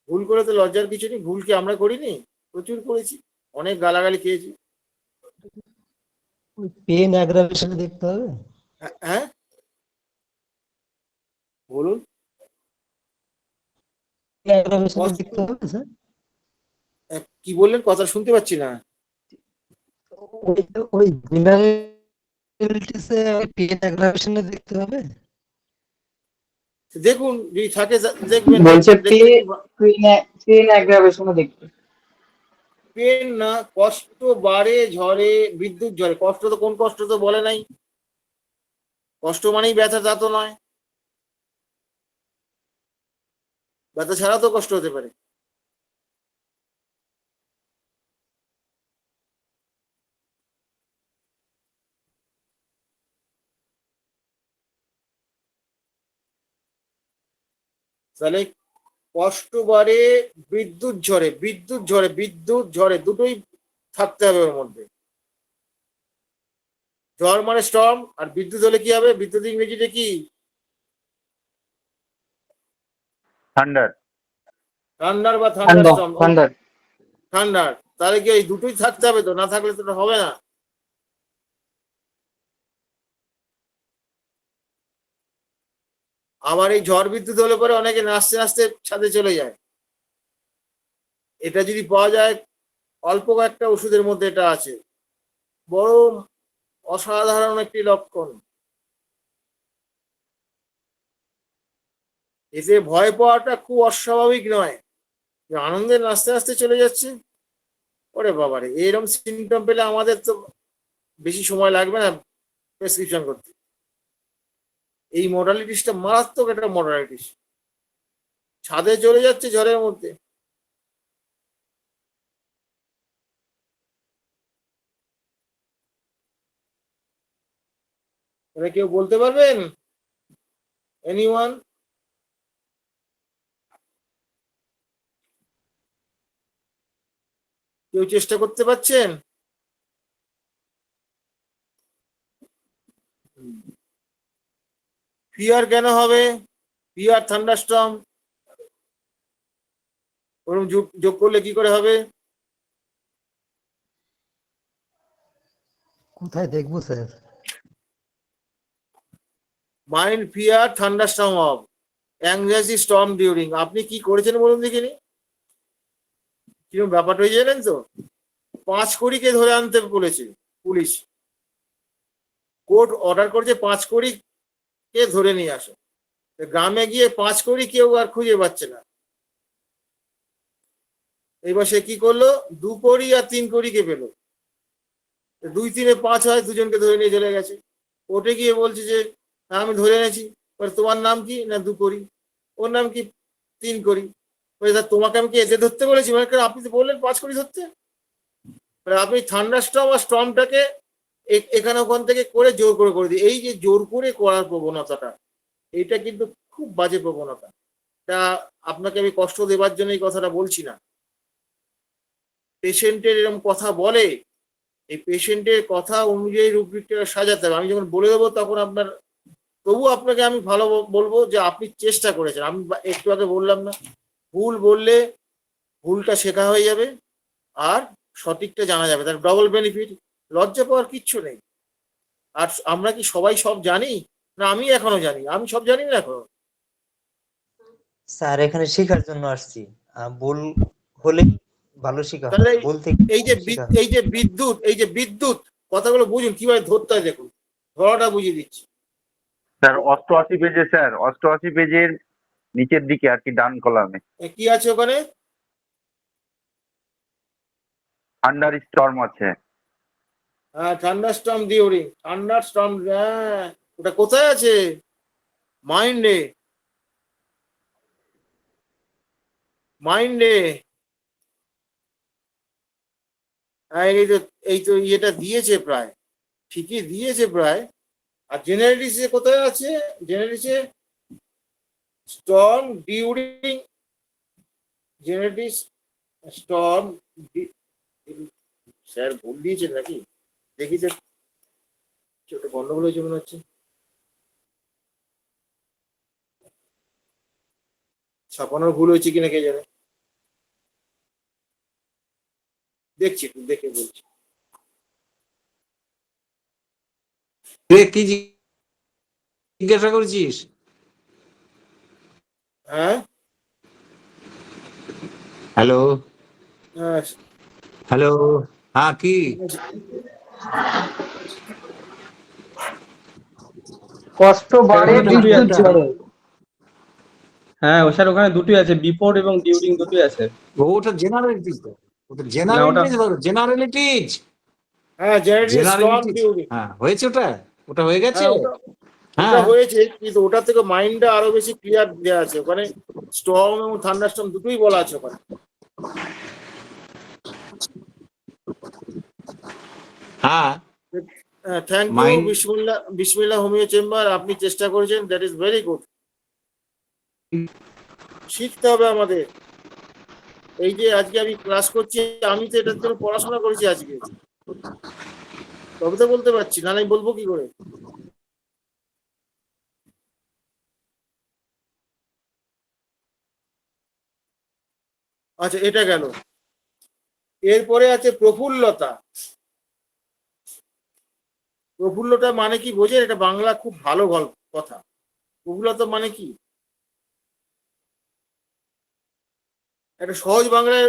ভুল করে তো লজ্জার কিছু নেই, ভুল কি আমরা করিনি? প্রচুর করেছি, অনেক গালাগালি খেয়েছি। পেন অ্যাগ্রাভেশন দেখতে হবে। হ্যাঁ, বলুন। অ্যাগ্রাভেশন কষ্ট, দেখতে হবে স্যার। কি বললেন? কথা শুনতে পাচ্ছি না। ওই জেনারেলিটিসে পেন অ্যাগ্রাভেশন দেখতে হবে। দেখুন যদি থাকে দেখবেন, বলছে দেখলে কি পেন অ্যাগ্রাভেশনও দেখতে। পেন না, কষ্ট বাড়ে ঝড়ে বিদ্যুৎ ঝড়ে, কষ্ট তো কোন কষ্ট তো বলে নাই, কষ্ট মানেই ব্যথা তা তো নয়, ব্যথা ছাড়া তো কষ্ট হতে পারে। তাহলে কষ্ট বাড়ে বিদ্যুৎ ঝড়ে, বিদ্যুৎ ঝড়ে, বিদ্যুৎ ঝড়ে দুটোই থাকতে হবে ওর মধ্যে। ঝড় মানে স্টর্ম, আর বিদ্যুৎ হলে কি হবে? বিদ্যুৎ ইংরেজিতে কি? থান্ডার। থান্ডার বা থান্ডার স্টর্ম। ঠান্ডা। থান্ডার, তাহলে কি এই দুটোই থাকতে হবে, তো না থাকলে তো হবে না। আবার এই ঝড় বিদ্যুৎ হলে পরে অনেকে নাচতে নাচতে ছাদে চলে যায়। এটা যদি পাওয়া যায়, অল্প কয়েকটা ওষুধের মধ্যে এটা আছে, বড় অসাধারণ একটি লক্ষণ। এতে ভয় পাওয়াটা খুব অস্বাভাবিক নয়, যে আনন্দে নাচতে নাচতে চলে যাচ্ছে। ওরে বাবারে, এরকম সিমটম পেলে আমাদের তো বেশি সময় লাগবে না প্রেসক্রিপশন করতে। এই মডালিটিসটা মারাত্মক একটা মডালিটিস। ছাদে চলে যাচ্ছে ঝড়ের মধ্যে। এটা কেউ বলতে পারবেন? এনিওয়ান? কেউ চেষ্টা করতে পারছেন? ফিয়ার কেন হবে? ফিয়ার থান্ডারস্টর্ম ওরকম যোগ করলে কি করে হবে? কোথায় দেখবো sir? Mind fear thunderstorm of anxiety storm during. আপনি কি করেছেন বলুন দেখিনি, কিরকম ব্যাপারটা হয়ে জানেন তো? 5 কোটিকে ধরে আনতে বলেছে পুলিশ, কোর্ট অর্ডার করেছে 5 কোটিকে ধরে নিয়ে আসো। গ্রামে গিয়ে 5 কোটি কেউ আর খুঁজে পাচ্ছে না। এবার সে কি করলো, 2 কোটি আর 3 কোটিকে পেলো। 2 3 5 হয়, দুজনকে ধরে নিয়ে চলে গেছে। কোর্টে গিয়ে বলছে যে হ্যাঁ আমি ধরে এনেছি। তোমার নাম কি? না 2 কোটি। ওর নাম কি? 3 কোটি। তোমাকে আমি কি এতে ধরতে বলেছি? মানে আপনি তো বললেন 5 কোটি ধরতে। আপনি থান্ডারস্টর্ম আর স্টর্মটাকে এখানে ওখান থেকে করে জোর করে দিই। এই যে জোর করে করার প্রবণতাটা, এইটা কিন্তু খুব বাজে প্রবণতা। তা আপনাকে আমি কষ্ট দেবার জন্য এই কথাটা বলছি না। পেশেন্টের এরকম কথা বলে, এই পেশেন্টের কথা অনুযায়ী রুব্রিকটা সাজাতে হবে। আমি যখন বলে দেবো তখন আপনার, তবু আপনাকে আমি ভালো বলবো যে আপনি চেষ্টা করেছেন। আমি একটু আগে বললাম না, ভুল বললে ভুলটা শেখা হয়ে যাবে আর সঠিকটা জানা যাবে, তার ডবল বেনিফিট। লজ্জা পাওয়ার কিচ্ছু নেই। আর আমরা কি সবাই সব জানি? না, আমি এখনো জানি। আমি সব জানি না এখনো। স্যার এখানে শেখার জন্য আসছি, ভুল হলে ভালো শেখা হয়, তাহলে ভুল থেকে এই যে শেখা হয়। এই যে বিদ্যুৎ কথাগুলো বুঝুন, কিভাবে ধরতে হয় দেখুন, ধরাটা বুঝিয়ে দিচ্ছি। স্যার 88 পেজে, স্যার 88 পেজের নিচের দিকে আর কি, ডান কলামে কি আছে ওখানে? থান্ডার স্টর্ম আছে। হ্যাঁ, থান্ডারস্টর্ম ডিউরিং। থান্ডারস্টর্ম, হ্যাঁ, ওটা কোথায় আছে? মাইন্ডে। মাইন্ডে। হ্যাঁ, এই তো ইয়েটা দিয়েছে প্রায়, ঠিকই দিয়েছে প্রায়। আর জেনারেলিসে কোথায় আছে? জেনারেলিসে স্টর্ম ডিউরিং, জেনারেলিস স্টর্ম। স্যার ভুল দিয়েছেন নাকি? দেখি স্যার, ছোট গন্ডগোল হয়েছে মনে হচ্ছে। ছাপানোর ভুল হয়েছে কিনা কে জানে। দেখছি, একটু দেখে বলছি। কি জিজ্ঞাসা করছিস? হ্যাঁ, হ্যালো হ্যাঁ, হ্যালো, হ্যাঁ কি? কষ্ট বাড়ে ওখানে দুটোই বিদ্যুৎ আছে। ঝড়ে। হ্যাঁ স্যার, ওখানে দুটোই আছে, বিফোর এবং ডিউরিং দুটোই আছে। ওটা জেনারেলিটিস, ওটা না ওটা জেনারেলিটিস হ্যাঁ, জেনারেলিস স্টর্ম জেনারেলিটিস। ডিউরিং। হ্যাঁ হয়েছে, ওটা ওটা হয়ে গেছে। হ্যাঁ, ওটা হ্যাঁ হয়েছে, কিন্তু ওটা থেকে মাইন্ডটা আরো বেশি ক্লিয়ার দেওয়া আছে। ওখানে স্টর্ম এবং থান্ডারস্টর্ম দুটোই বলা আছে ওখানে। হ্যাঁ থ্যাংক ইউ Mind- বিসমিল্লাহ হোমিও চেম্বার, আপনি চেষ্টা করেছেন, দ্যাট ইজ ভেরি গুড। শিখতে হবে আমাদের। এই যে আজকে আমি ক্লাস করছি, আমি তো এটার জন্য পড়াশোনা করেছি আজকে, তবে তো বলতে পারছি, না আমি বলবো কি করে? আচ্ছা, এটা গেল। এরপরে আছে প্রফুল্লতা। প্রফুল্লতা মানে কি বোঝেন? এটা বাংলা খুব ভালো গল্প কথা। প্রফুল্লতা মানে কি? একটা সহজ বাংলায়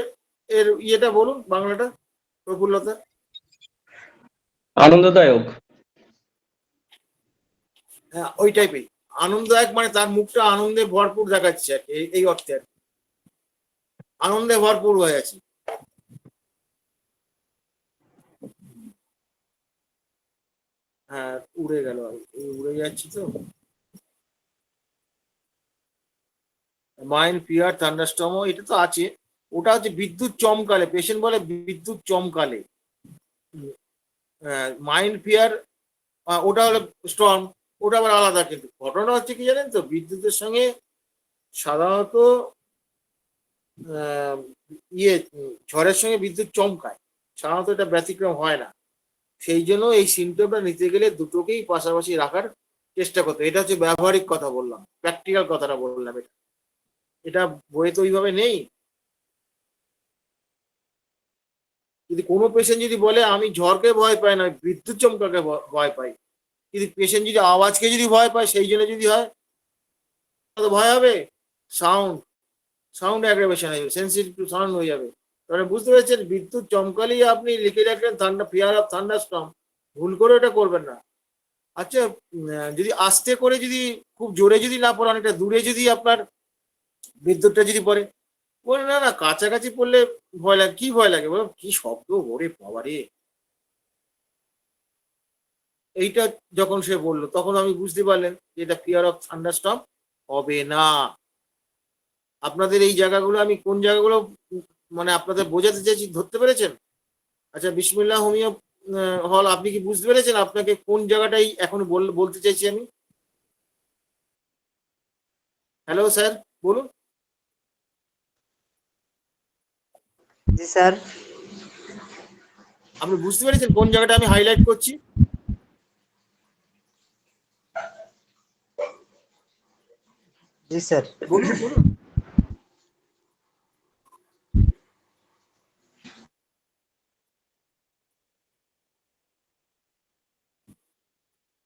এর ইয়েটা বলুন, বাংলাটা প্রফুল্লতা। আনন্দদায়ক। হ্যাঁ, ওই টাইপেই আনন্দ এক মানে তার মুখটা আনন্দে ভরপুর দেখাচ্ছে আর কি, এই অর্থে আর কি। আনন্দে ভরপুর হয়ে আছে। হ্যাঁ উড়ে গেল, উড়ে যাচ্ছি তো। মাইন্ড ফিয়ার থান্ডারস্টর্ম এটা তো আছে। ওটা হচ্ছে বিদ্যুৎ চমকালে, পেশেন্ট বলে বিদ্যুৎ চমকালে। মাইন্ড ফিয়ার ওটা হলো স্টর্ম, ওটা আবার আলাদা। কিন্তু ঘটনা হচ্ছে কি জানেন তো, বিদ্যুতের সঙ্গে সাধারণত ঝড়ের সঙ্গে বিদ্যুৎ চমকায়, সাধারণত এটা ব্যতিক্রম হয় না। সেই জন্য এই সিমটমটা নিতে গেলে দুটোকেই পাশাপাশি রাখার চেষ্টা করতে। এটা হচ্ছে ব্যবহারিক কথা বললাম, প্র্যাকটিক্যাল কথাটা বললাম। এটা এটা বইয়ে তো ওইভাবে নেই। যদি কোনো পেশেন্ট যদি বলে আমি ঝড়কে ভয় পাই না, বিদ্যুৎ চমকাকে ভয় পাই, যদি পেশেন্ট যদি আওয়াজকে যদি ভয় পায় সেই জন্য যদি হয়, তো ভয় হবে। সাউন্ড অ্যাগ্রাভেশন হয়ে যাবে, সেন্সিটিভ টু সাউন্ড হয়ে যাবে। তাহলে বুঝতে পেরেছেন, বিদ্যুৎ চমকালেই আপনি লিখে রাখলেন ফিয়ার অফ থান্ডারস্টর্ম, ভুল করে ওটা করবেন না। আচ্ছা যদি আস্তে করে, যদি খুব জোরে যদি না পড়ে, অনেকটা দূরে যদি আপনার বিদ্যুৎটা যদি পড়ে, বলে না না কাছাকাছি পড়লে ভয় লাগে। কি ভয় লাগে বলো, কি শব্দ, ওরে বাবারে। এইটা যখন সে বললো তখন আমি বুঝতে পারলেন যে এটা ফিয়ার অফ থান্ডারস্টর্ম হবে না। আপনাদের এই জায়গাগুলো আমি কোন জায়গাগুলো মানে আপনাদের বোঝাতে চাইছি, ধরতে পেরেছেন? আচ্ছা বিসমিল্লাহ হোমিও হল, আপনি কি বুঝতে পেরেছেন আপনাকে কোন জায়গাটাই এখন বলতে চাইছি আমি? হ্যালো স্যার, বলুন। জি স্যার। আপনি বুঝতে পেরেছেন কোন জায়গাটা আমি হাইলাইট করছি? জি স্যার। বলুন বলুন।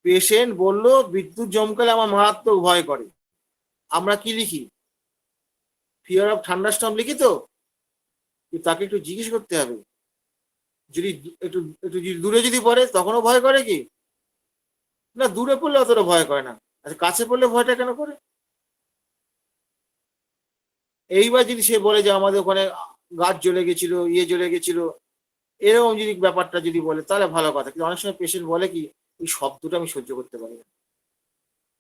পেশেন্ট বললো বিদ্যুৎ চমকালে আমার মারাত্মক ভয় করে, আমরা কি লিখি? ফিয়ার অফ থান্ডারস্টর্ম লিখি তো? তাকে একটু জিজ্ঞেস করতে হবে, যদি একটু একটু দূরে যদি পড়ে তখনও ভয় করে কি না? দূরে পড়লে অতটা ভয় করে না। আচ্ছা কাছে পড়লে ভয়টা কেন করে? এইবার যদি সে বলে যে আমাদের ওখানে গাছ জ্বলে গেছিল, জ্বলে গেছিল, এরকম যদি ব্যাপারটা যদি বলে তাহলে ভালো কথা। কিন্তু অনেক সময় পেশেন্ট বলে কি, এই শব্দটা আমি সহ্য করতে পারি না,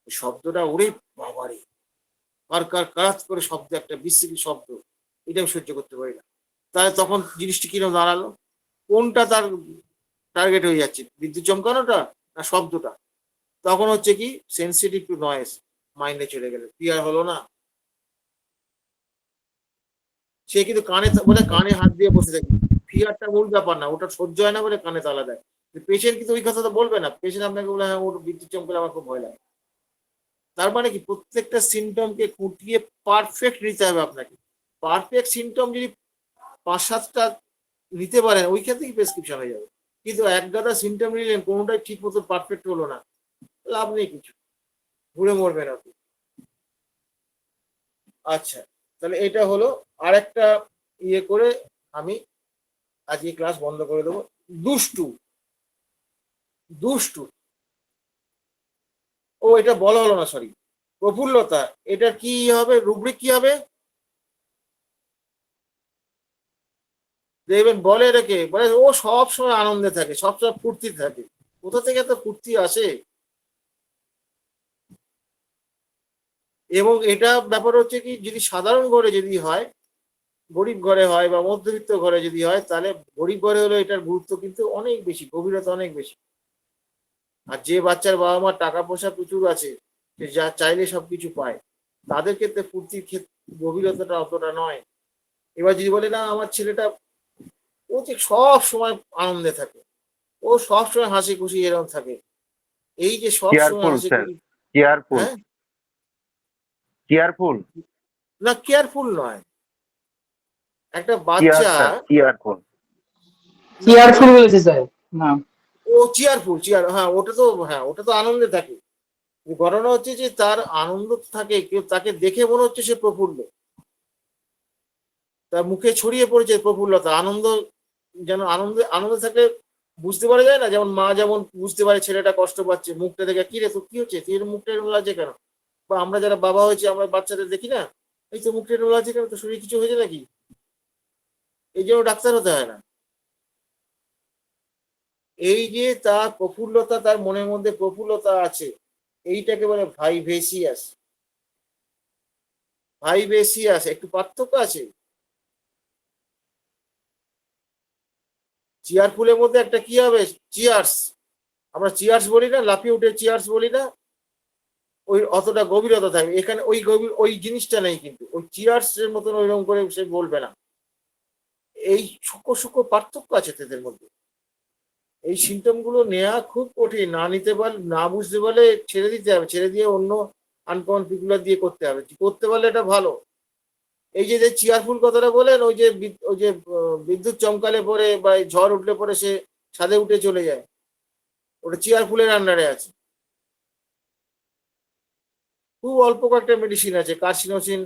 শব্দটা ওরে বাবারে, কার করে শব্দ, একটা বিশ্রী শব্দ, এটা আমি সহ্য করতে পারি না। তাহলে তখন জিনিসটি কিরকম দাঁড়ালো? কোনটা তার টার্গেট হয়ে যাচ্ছে, বিদ্যুৎ চমকানোটা না শব্দটা? তখন হচ্ছে কি সেন্সিটিভ টু নয়েজ, মাইন্ডে চলে গেলে ক্লিয়ার হলো না। সে কিন্তু কানে বলে কানে হাত দিয়ে বসে থাকে, ফিয়ারটা মূল ব্যাপার না, ওটা সহ্য হয় না বলে কানে তালা দেয়। পেশেন্ট কিন্তু ওই কথাটা বলবে না, পেশেন্ট আপনাকে বলে হ্যাঁ ওর বিদ্যুৎ চমকালে আমার খুব ভয় লাগে। তার মানে কি প্রত্যেকটা সিমটমকে খুঁটিয়ে পারফেক্ট নিতে হবে আপনাকে। পারফেক্ট সিমটম যদি 5-7টা নিতে পারেন, ওইখান থেকেই প্রেসক্রিপশন হয়ে যাবে। কিন্তু এক গাদা সিমটম নিলেন, কোনোটাই ঠিক মতো পারফেক্ট হলো না, লাভ নেই কিছু, ঘুরে মরবেন আপনি। আচ্ছা তাহলে এটা হলো আরেকটা ইয়ে করে আমি আজকে ক্লাস বন্ধ করে দেবো। দুষ্টু, দুষ্টু ও এটা বলা হলো না, সরি। প্রফুল্লতা, এটা কি হবে, রুব্রিক কি হবে? দেখবেন বলে রেখে বলে ও সব সময় আনন্দে থাকে, সবসময় ফুর্তি থাকে। কোথা থেকে এত ফুর্তি আসে? এবং এটা ব্যাপার হচ্ছে কি, যদি সাধারণ ঘরে যদি হয়, গরিব ঘরে হয় বা মধ্যবিত্ত ঘরে যদি হয়, তাহলে গরিব ঘরে হলে এটার গুরুত্ব কিন্তু অনেক বেশি, গভীরতা অনেক বেশি। আর যে বাচ্চার বাবা মার টাকা পয়সা প্রচুর আছে, যে যা চাইলে সবকিছু পায়, তাদের ক্ষেত্রে ফুর্তির ক্ষেত্রে গভীরতাটা অতটা নয়। এবার যদি বলে না আমার ছেলেটা ও ঠিক সব সময় আনন্দে থাকে, ও সব সময় হাসি খুশি এরকম থাকে, এই যে সব সময় হাসি খুশি, কেয়ারফুল, হ্যাঁ কেয়ারফুল না কেয়ারফুল নয়। একটা বাচ্চা কেয়ারফুল কেয়ারফুল বলেছে স্যার, না ও চেয়ারফুল, হ্যাঁ ওটা তো আনন্দে থাকে। ঘটনা হচ্ছে যে তার আনন্দ থাকে, কেউ তাকে দেখে মনে হচ্ছে সে প্রফুল্ল, তার মুখে ছড়িয়ে পড়েছে প্রফুল্লতা, আনন্দ। যেন আনন্দে থাকলে বুঝতে পারা যায় না, যেমন মা যেমন বুঝতে পারে ছেলেটা কষ্ট পাচ্ছে, মুখটা দেখে কি রে তোর কি হচ্ছে, তুই মুখটা এরকম লাগছে কেন, বা আমরা যারা বাবা হয়েছে আমরা বাচ্চাদের দেখি না, এই তো মুখ টেনে বলা আছে কেন, তো শরীর কিছু হয়েছে নাকি, এই জন্য ডাক্তার হতে হয় না। এই যে তার প্রফুল্লতা, তার মনের মধ্যে প্রফুল্লতা আছে, এইটাকে বলে ভাইভেসিয়াস। ভাইভেসিয়াস, একটু পার্থক্য আছে। চেয়ারফুলের মধ্যে একটা কি হবে, চিয়ার্স, আমরা চিয়ার্স বলি না, লাফিয়ে উঠে চিয়ার্স বলি না, ওই অতটা গভীরতা থাকবে। এখানে ওই গভীর ওই জিনিসটা নেই, কিন্তু ওই চিয়ার্স এর মতন ওইরকম করে সে বলবে না। এই সূক্ষ্ম সূক্ষ্ম পার্থক্য আছে তাদের মধ্যে। এই সিমটম গুলো নেওয়া খুব কঠিন, না নিতে পারলে, না বুঝতে পারলে ছেড়ে দিতে হবে, ছেড়ে দিয়ে অন্য আনকমন পিগুলার দিয়ে করতে হবে। করতে পারলে এটা ভালো। এই যে চেয়ারফুল কথাটা বলেন, ওই যে ওই যে বিদ্যুৎ চমকালে পরে বা ঝড় উঠলে পরে সে ছাদে উঠে চলে যায়, ওটা চেয়ারফুলের আন্ডারে আছে। খুব অল্প কয়েকটা মেডিসিন আছে, কার্সিনোসিন,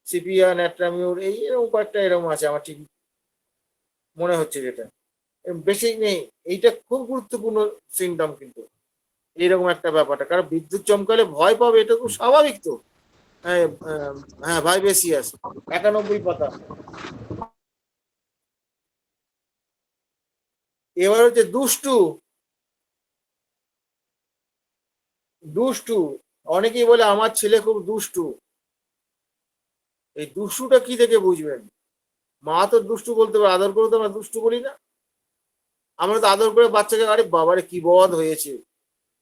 সিপিয়া, ন্যাট্রামিউর, এই এরকম কয়েকটা এরকম আছে আমার ঠিক মনে হচ্ছে, যেটা বেশি নেই। এইটা খুব গুরুত্বপূর্ণ সিমটম কিন্তু, এইরকম একটা ব্যাপারটা। কারণ বিদ্যুৎ চমকালে ভয় পাবে, এটা খুব স্বাভাবিক তো। হ্যাঁ, হ্যাঁ ভাইবেসিয়াস, 91 পাতা। এবার হচ্ছে দুষ্টু। দুষ্টু, অনেকেই বলে আমার ছেলে খুব দুষ্টু। এই দুষ্টুটা কি থেকে বুঝবেন? মা তো দুষ্টু বলতে পারে, আদর করে তো আমরা দুষ্টু বলি না। আমরা তো আদর করে বাচ্চাকে, আরে বাবারে কি বদ হয়েছে,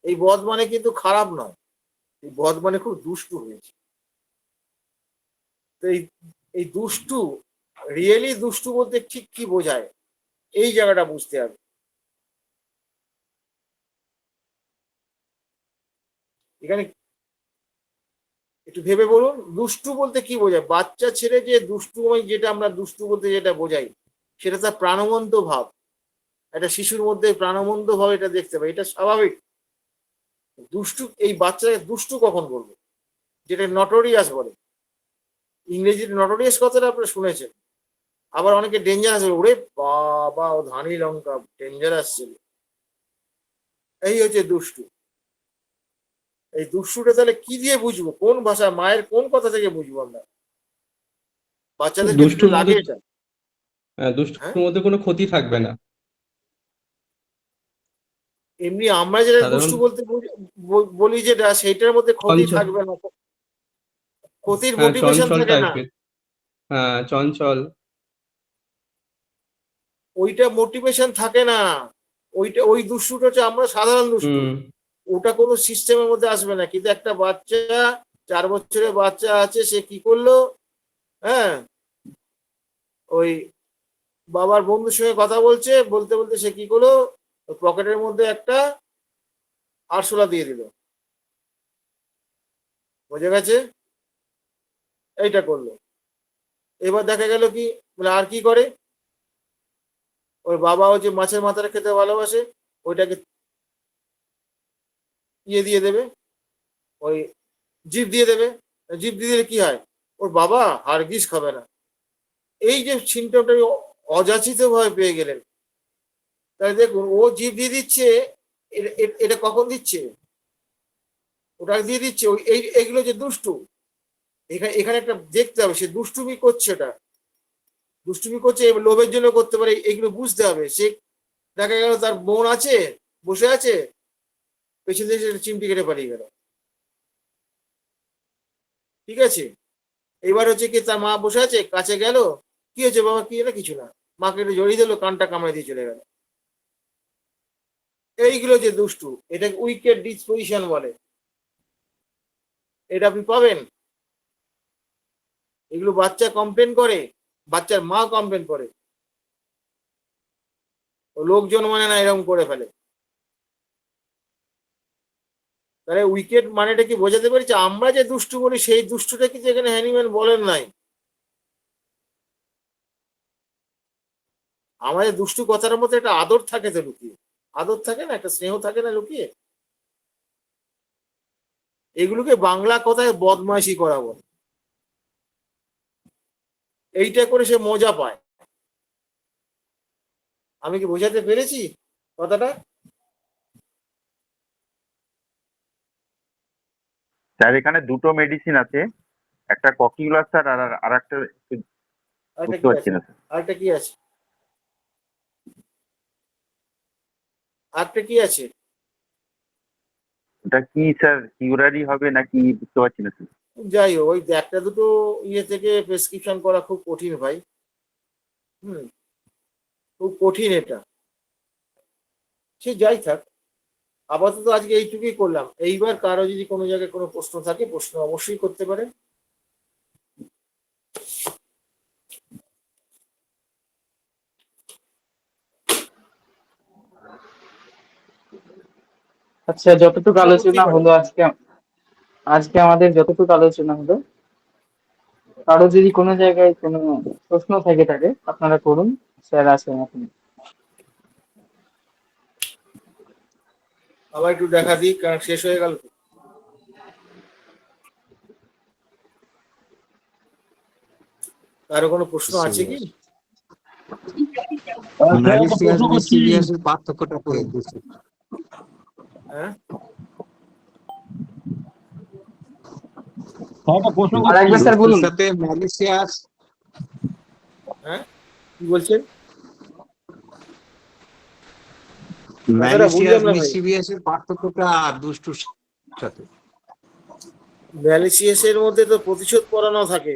এই বদ মানে কিন্তু খারাপ নয়, এই বদ মানে খুব দুষ্টু হয়েছে। তো এই দুষ্টু, রিয়েলি দুষ্টু বলতে ঠিক কি বোঝায়, এই জায়গাটা বুঝতে হবে। এখানে একটু ভেবে বলুন, দুষ্টু বলতে কি বোঝায়? বাচ্চা ছেলে যে দুষ্টু, যেটা আমরা দুষ্টু বলতে যেটা বোঝাই, সেটা তার প্রাণবন্ত ভাব। একটা শিশুর মধ্যে প্রাণবন্ত ভাব, এটা দেখতে পাই, এটা স্বাভাবিক। দুষ্টু, এই বাচ্চাকে দুষ্টু কখন বলবো? যেটা নটোরিয়াস বলে, ইংরেজির নটোরিয়াস কথাটা আপনারা শুনেছেন। আবার অনেকে ডেঞ্জারাস, ওরে বাবা ও ধানি লঙ্কা, ডেঞ্জারাস ছিল। এই হচ্ছে দুষ্টু। এই দুষ্টুটা তাহলে কি দিয়ে বুঝবো, কোন ভাষা, মায়ের কোন কথা থেকে বুঝবো আমরা? বাচ্চাদেরকে যেটা দুষ্টুর লাগে মধ্যে এটা। হ্যাঁ, দুষ্টুর মধ্যে কোনো ক্ষতি থাকবে না। এমনি আমরা যেটা সাধারণ দুষ্টু বলতে বলি, যেটা সেইটার মধ্যে ক্ষতি চঞ্চল, থাকবে না, ক্ষতির হ্যাঁ মোটিভেশন চঞ্চল থাকে না। টাইপের, হ্যাঁ চঞ্চল। ওইটা মোটিভেশন থাকে না। ওইটা, ওই দুষ্টুটা হচ্ছে আমরা সাধারণ দুষ্টু, হুম। ওটা কোনো সিস্টেমের মধ্যে আসবে না। কিন্তু একটা বাচ্চা, 4 বছরের বাচ্চা আছে, সে কি করলো, হ্যাঁ, ওই বাবার বন্ধুর সঙ্গে কথা বলছে, বলতে বলতে সে কি করলো, পকেটের মধ্যে একটা আরশোলা দিয়ে দিল, বোঝা গেছে, এইটা করলো। এবার দেখা গেল কি, বলে আর কি করে, ওর বাবা হচ্ছে মাছের মাথাটা খেতে ভালোবাসে, ওইটাকে ইয়ে দিয়ে দেবে, ওই জিভ দিয়ে দেবে। জিভ দিয়ে দিলে কি হয়, ওর বাবা হারগিজ খাবে না। এই যে সিমটমটা অযাচিত ভাবে পেয়ে গেলেন, তাহলে দেখুন ও জিভ দিয়ে দিচ্ছে, এটা কখন দিচ্ছে, ওটা দিয়ে দিচ্ছে। ওই এইগুলো যে দুষ্টু, এখানে এখানে একটা দেখতে হবে, সে দুষ্টুমি করছে, ওটা দুষ্টুমি করছে, লোভের জন্য করতে পারে, এইগুলো বুঝতে হবে। সে দেখা গেল তার বোন আছে, বসে আছে, পেছন দিয়ে সে চিমটি কেটে পালিয়ে গেল, ঠিক আছে। এবার হচ্ছে কি, তার মা বসে আছে, কাছে গেল, কি হয়েছে বাবা, কি হলো, কিছু না, মাকে একটু জড়িয়ে দিল, কানটা কামড়ে দিয়ে চলে গেল। এইগুলো যে দুষ্টু, এটাকে উইকেট ডিসপোজিশন বলে, এটা আপনি পাবেন। এগুলো বাচ্চা কমপ্লেন করে, বাচ্চার মা কমপ্লেন করে, ও লোকজন মানে না, এরকম করে ফেলে। তাহলে উইকেট মানেটা কি বোঝাতে পেরেছি? আমরা যে দুষ্টু বলি, সেই দুষ্টুটা কিন্তু এখানে হ্যানিম্যান বলেন নাই। আমাদের দুষ্টু কথার মধ্যে একটা আদর থাকে তো লুকিয়ে, আদর থাকে না, একটা স্নেহ থাকে না লুকিয়ে। এগুলোকে বাংলা কথায় বদমাইশি করা বলে। এইটা করে সে মজা পায়। আমি কি বোঝাতে পেরেছি কথাটা? স্যার এখানে দুটো মেডিসিন আছে, একটা ককিউলার স্যার আর একটা আরেকটা বুঝতে কি পারছি আছে? না স্যার। আরেকটা কি আছে? আরেকটা কি আছে? ওটা কি স্যার, কিউরারি হবে নাকি বুঝতে পারছি না স্যার। যাই হোক, ওই একটা দুটো ইয়ে থেকে প্রেসক্রিপশন করা খুব কঠিন ভাই। হুম, খুব কঠিন এটা। সে যাই থাক, আপাতত আজকে এইটুকুই করলাম। এইবার কারো যদি কোনো জায়গায় কোনো প্রশ্ন থাকে, প্রশ্ন অবশ্যই করতে পারে। আচ্ছা, যতটুকু আলোচনা হলো আজকে, আমাদের যতটুকু আলোচনা হলো, কারো যদি কোনো জায়গায় কোনো প্রশ্ন থেকে থাকে আপনারা করুন, স্যার আছেন এখন। আবার একটু দেখা দিই, কারণ শেষ হয়ে গেল তো। কারো কোনো প্রশ্ন আছে কি? ম্যালিসিয়াস মিসিলিয়াসের পার্থক্যটা কি? হ্যাঁ, আর একবার স্যার বলুন। সাথে ম্যালিসিয়াস, হ্যাঁ, কি বলছেন? ম্যালিসিয়াস বুঝলাম না ভাই। মিসিলিয়াসের পার্থক্যটা দুষ্টুর সাথে। ম্যালিসিয়াসের মধ্যে তো প্রতিশোধ পরানো থাকে।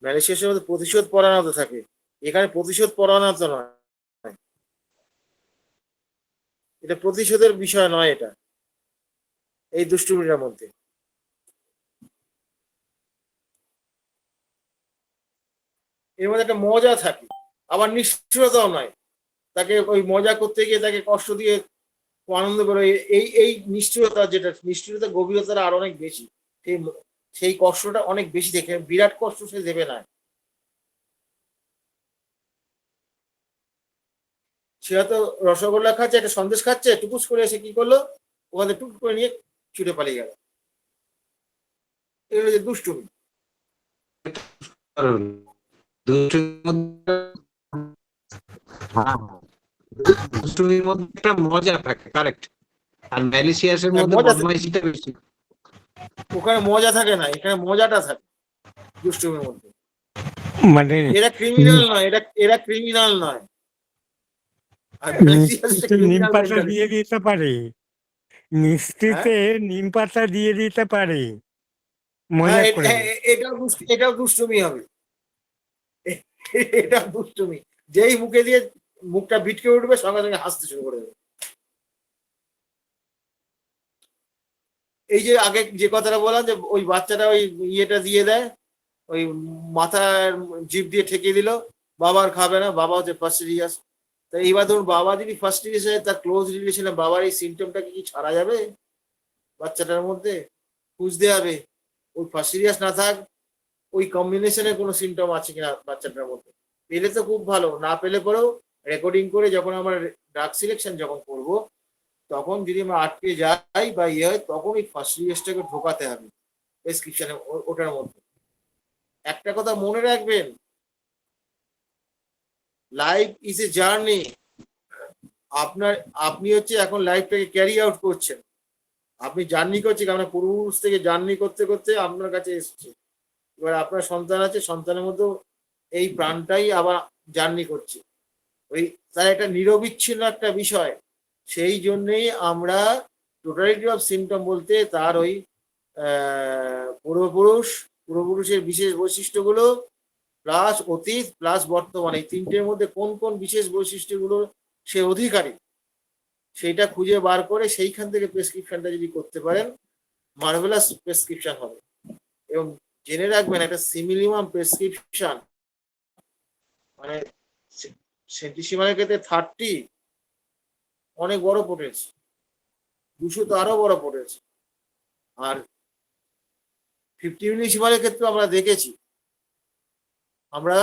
ম্যালিসিয়াসের মধ্যে প্রতিশোধ পরানো থাকে, এখানে প্রতিশোধ পরানো তো নয়। এটা প্রতিশোধের বিষয় নয় এটা, এই দুষ্টুমিটার মধ্যে। এর মধ্যে একটা মজা থাকে, আবার নিষ্ঠুরতাও নয়। তাকে ওই মজা করতে গিয়ে তাকে কষ্ট দিয়ে আনন্দ করে, এই এই নিষ্ঠুরতা, যেটা নিষ্ঠুরতা গভীরতাটা আর অনেক বেশি। সেই সেই কষ্টটা অনেক বেশি দেখে, বিরাট কষ্ট সে দেবে না। সে হয়তো রসগোল্লা খাচ্ছে, একটা সন্দেশ খাচ্ছে, টুকুস করে এসে কি করলো, ওখানে টুক করে নিয়ে ছুটে পালিয়ে গেল। এগুলো যে দুষ্টুমি। দুষ্টুমির মধ্যে, হ্যাঁ, দুষ্টুমির মধ্যে একটা মজা থাকে, কারেক্ট। আর ম্যালিসিয়াসের মধ্যে মজা, বদমাইশিটা বেশি। ওখানে মজা থাকে না, এখানে মজাটা থাকে দুষ্টুমির মধ্যে। মানে এরা ক্রিমিনাল নয়, এরা ক্রিমিনাল নয়। আর ম্যালিসিয়াসটা মিষ্টিতে নিম ক্রিমিনাল পাতা মেন্টালিটি। দিয়ে দিতে পারে, হ্যাঁ, মিষ্টিতে নিম পাতা দিয়ে দিতে পারে হ্যাঁ, মজা করে। এটাও দুষ্টুমি হবে। এটা দুষ্টুমি। যেই মুখে দিয়ে মুখটা বিটকে উঠবে, সঙ্গে সঙ্গে হাসতে শুরু করে দেবে। এই যে আগে যে কথাটা বললাম, যে ওই বাচ্চাটা ওই ইয়েটা দিয়ে দেয়, ওই মাথার জিভ দিয়ে ঠেকিয়ে দিল, বাবার খাবে না, বাবা হচ্ছে ফার্স্ট সিরিয়াস। তা এইবার ধরুন, বাবা যদি ফার্স্ট সিরিয়াস হয়, তার ক্লোজ রিলেশনে বাবার এই সিমটমটাকে কি ছাড়া যাবে বাচ্চাটার মধ্যে? খুঁজতে হবে ওই ফার্স্ট সিরিয়াস না থাক, ওই কম্বিনেশনের কোনো সিমটম আছে কিনা বাচ্চাটার মধ্যে। পেলে তো খুব ভালো, না পেলে পরেও রেকর্ডিং করে যখন আমরা ড্রাগ সিলেকশন যখন করব, তখন যদি আমরা আটকে যাই বা ইয়ে হয়, তখন ওই ফার্স্ট সিরিয়াসটাকে ঢোকাতে হবে প্রেসক্রিপশনে, ওটার মধ্যে। একটা কথা মনে রাখবেন, লাইফ ইজ এ জার্নি। আপনি হচ্ছে এখন লাইফটাকে ক্যারি আউট করছেন, আপনি জার্নি করছেন, আপনার পূর্বপুরুষ থেকে জার্নি করতে করতে আপনার কাছে এসছে। এবার আপনার সন্তান আছে, সন্তানের মধ্যেও এই প্রাণটাই আবার জার্নি করছে। ওই তার একটা নিরবিচ্ছিন্ন একটা বিষয়। সেই জন্যেই আমরা টোটালিটি অফ সিমটম বলতে তার ওই পূর্বপুরুষের বিশেষ বৈশিষ্ট্যগুলো প্লাস অতীত প্লাস বর্তমান, এই তিনটের মধ্যে কোন কোন বিশেষ বৈশিষ্ট্যগুলো সে অধিকারী, সেইটা খুঁজে বার করে সেইখান থেকে প্রেসক্রিপশনটা যদি করতে পারেন, মার্ভেলাস প্রেসক্রিপশন হবে। এবং জেনে রাখবেন, একটা সিমিলিমাম প্রেসক্রিপশন মানে সেন্টিসিমালের ক্ষেত্রে 30 অনেক বড় পোটেন্সি, 200 তো আরো বড় পোটেন্সি। আর 50 মিলিসিমালের ক্ষেত্রে আমরা দেখেছি, আমরা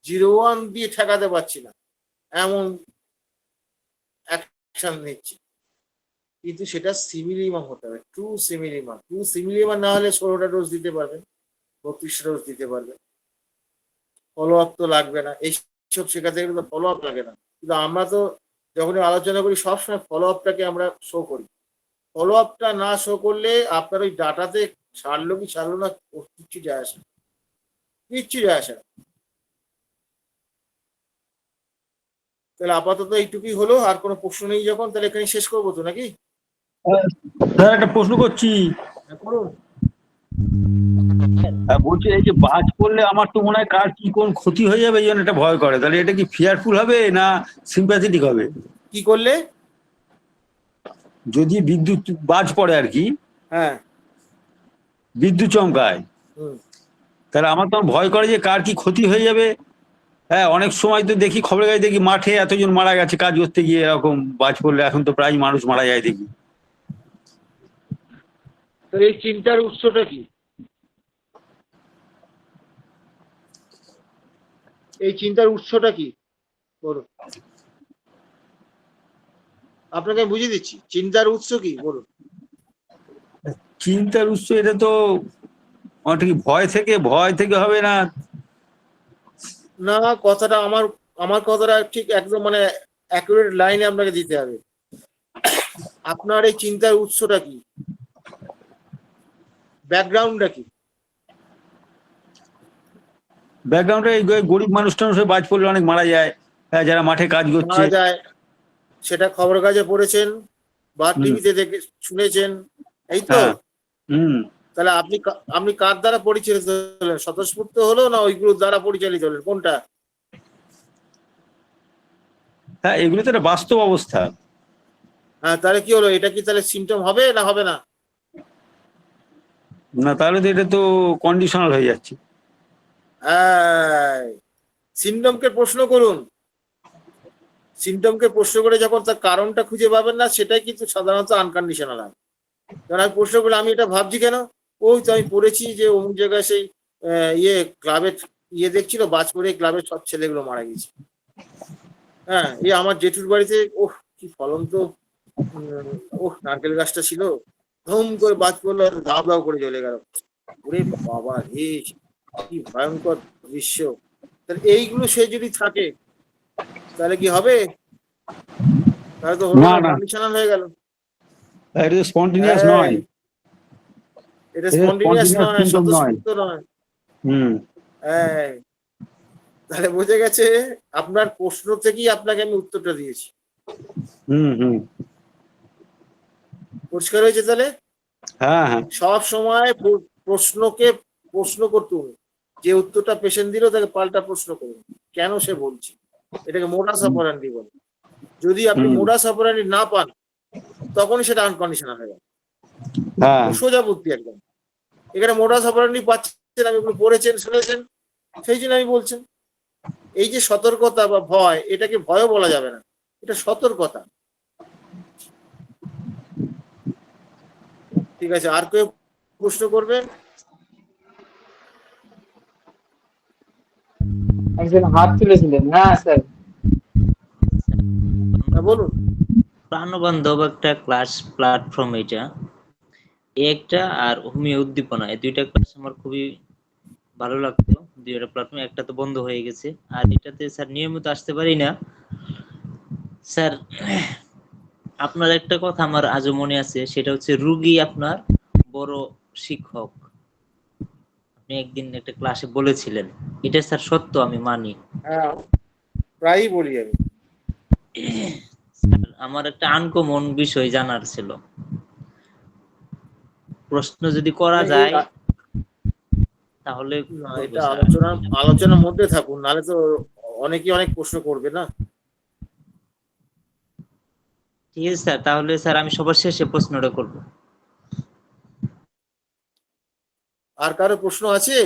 0.1 দিয়ে ঠেকাতে পারছি না, এমন অ্যাকশন নিচ্ছি। কিন্তু সেটা সিমিলিমাম হতে হবে, ট্রু সিমিলিমাম না হলে 16টা ডোজ দিতে পারবেন, 32টা ডোজ দিতে পারবেন, ফলো আপ তো লাগবে না। এইসব শেখাতে গেলে তো ফলো আপ লাগে না। কিন্তু আমরা তো যখন আলোচনা করি, সবসময় ফলো আপটাকে আমরা শো করি, ফলো আপটা না শো করলে আপনার ওই ডাটাতে ছাড়লো কি ছাড়লো না কিচ্ছু যায় আসে না। কিচ্ছু যায় আসে না। তাহলে আপাতত এইটুকুই হলো, আর কোনো প্রশ্ন নেই যখন, তাহলে এখানে শেষ করবো তো নাকি? স্যার একটা প্রশ্ন করছি। হ্যাঁ, করুন। বলছি এই যে বাজ পড়লে আমার তো মনে হয় কার কি কোন ক্ষতি হয়ে যাবে এই জন্য এটা ভয় করে, তাহলে এটা কি ফিয়ারফুল হবে না সিম্প্যাথেটিক হবে? কি করলে? যদি বিদ্যুৎ বাজ পড়ে আর কি, হ্যাঁ। বিদ্যুৎ চমকায়, হুম। তাহলে আমার তো ভয় করে যে কার কি ক্ষতি হয়ে যাবে। হ্যাঁ, অনেক সময় তো দেখি খবরের কাগজে দেখি মাঠে এতজন মারা গেছে কাজ করতে গিয়ে, এরকম বাজ পড়লে এখন তো প্রায় মানুষ মারা যায় দেখি। তো এই চিন্তার উৎসটা কি? এই চিন্তার উৎসটা কি বলুন, আপনাকে আমি বুঝিয়ে দিচ্ছি চিন্তার উৎস কি বলুন। চিন্তার উৎস এটা তো অনেকটা কি ভয় থেকে হবে না? না, কথাটা আমার কথাটা ঠিক একদম মানে অ্যাকুরেট লাইনে আপনাকে দিতে হবে। আপনার এই চিন্তার উৎসটা কি, ব্যাকগ্রাউন্ডটা কি? ব্যাকগ্রাউন্ডে এই গরিব মানুষ টানুষ বাজ পড়লে অনেক মারা যায়, হ্যাঁ, যারা মাঠে কাজ করছে। মারা যায়, সেটা খবরের কাগজে পড়েছেন বা হুম। টিভিতে দেখে শুনেছেন, এই তো। হ্যাঁ। হুম। তাহলে আপনি কার দ্বারা পরিচালিত হলেন, স্বতঃস্ফূর্ত হলো না ওইগুলোর দ্বারা পরিচালিত হলেন, কোনটা? হ্যাঁ, এগুলো তো একটা বাস্তব অবস্থা। হ্যাঁ, তাহলে কি হলো, এটা কি তাহলে সিমটম হবে না হবে না? না, তাহলে তো এটা তো কন্ডিশনাল হয়ে যাচ্ছে। সিমটমকে প্রশ্ন করুন। সিমটমকে প্রশ্ন করে যখন তার কারণটা খুঁজে পাবেন না, সেটাই কিন্তু সাধারণত আনকন্ডিশনাল হয়। কারণ আমি প্রশ্ন করলে আমি এটা ভাবছি কেন, ওই তো আমি পড়েছি যে অমুক জায়গায় সেই ক্লাবের দেখছিল বাজ পড়ে ক্লাবের সব ছেলেগুলো মারা গেছে। হ্যাঁ, এই আমার জেঠুর বাড়িতে ওহ কি ফলন তো, নারকেল গাছটা ছিল, ধুম করে বাজ পড়লো, ধাপ ধাপ করে জ্বলে গেল। ওরে বাবা রে, কি ভয়ঙ্কর দৃশ্য। তাহলে এইগুলো সে যদি থাকে তাহলে কি হবে? তাহলে তো হলো না, না, না। কন্ডিশনাল হয়ে গেল। এটা তো স্পন্টেনিয়াস এই, নয়, এটা এটা স্পন্টেনিয়াস spontaneous নয়, symptom নয়। স্বতঃস্ফূর্ত নয়। হুম। এই, তাহলে বোঝা গেছে আপনার প্রশ্ন থেকেই আপনাকে আমি উত্তরটা দিয়েছি। হুম। হুম। পরিষ্কার হয়েছে তাহলে? হ্যাঁ, হ্যাঁ। সব সময় প্রশ্নকে প্রশ্ন করতুন, যে উত্তরটা পেশেন্ট দিল তাকে পাল্টা প্রশ্ন করুন কেন সে বলছে। এটাকে মোডাস অপারেন্ডি বলে। যদি আপনি হুম। মোডাস অপারেন্ডি না পান, তখনই সেটা আনকন্ডিশনাল হয়ে যাবে। হ্যাঁ। সোজা বুদ্ধি একদম। এখানে মোডাস অপারেন্ডি পাচ্ছেন, আপনি এগুলো পড়েছেন শুনেছেন, সেই জন্য আমি বলছেন। এই যে সতর্কতা বা ভয়, এটাকে ভয়ও বলা যাবে না, এটা সতর্কতা। ঠিক আছে, আর কেউ প্রশ্ন করবেন? একজন হাত তুলেছিলেন না স্যার? হ্যাঁ, বলুন। প্রাণবান্ধব একটা ক্লাস প্ল্যাটফর্ম এটা, একটা আর হোমিও উদ্দীপনা, এই দুইটা ক্লাস আমার খুবই ভালো লাগতো। দুইটা প্ল্যাটফর্ম, একটা তো বন্ধ হয়ে গেছে, আর এটাতে স্যার নিয়মিত আসতে পারি না। স্যার আপনার একটা কথা আমার আজও মনে আছে, সেটা হচ্ছে রুগী আপনার বড় শিক্ষক। আপনি একদিন একটা ক্লাসে বলেছিলেন, এটা স্যার সত্য, আমি মানি। হ্যাঁ, প্রায়ই বলি আমি। স্যার আমার একটা আনকমন বিষয় জানার ছিল, প্রশ্ন যদি করা যায় তাহলে না, করবো এটা স্যার। আলোচনার মধ্যে থাকুন, নাহলে তো অনেকেই অনেক প্রশ্ন করবে না। ঠিক আছে স্যার, তাহলে স্যার আমি সবার শেষে প্রশ্নটা করব। আর কারো প্রশ্ন আছে?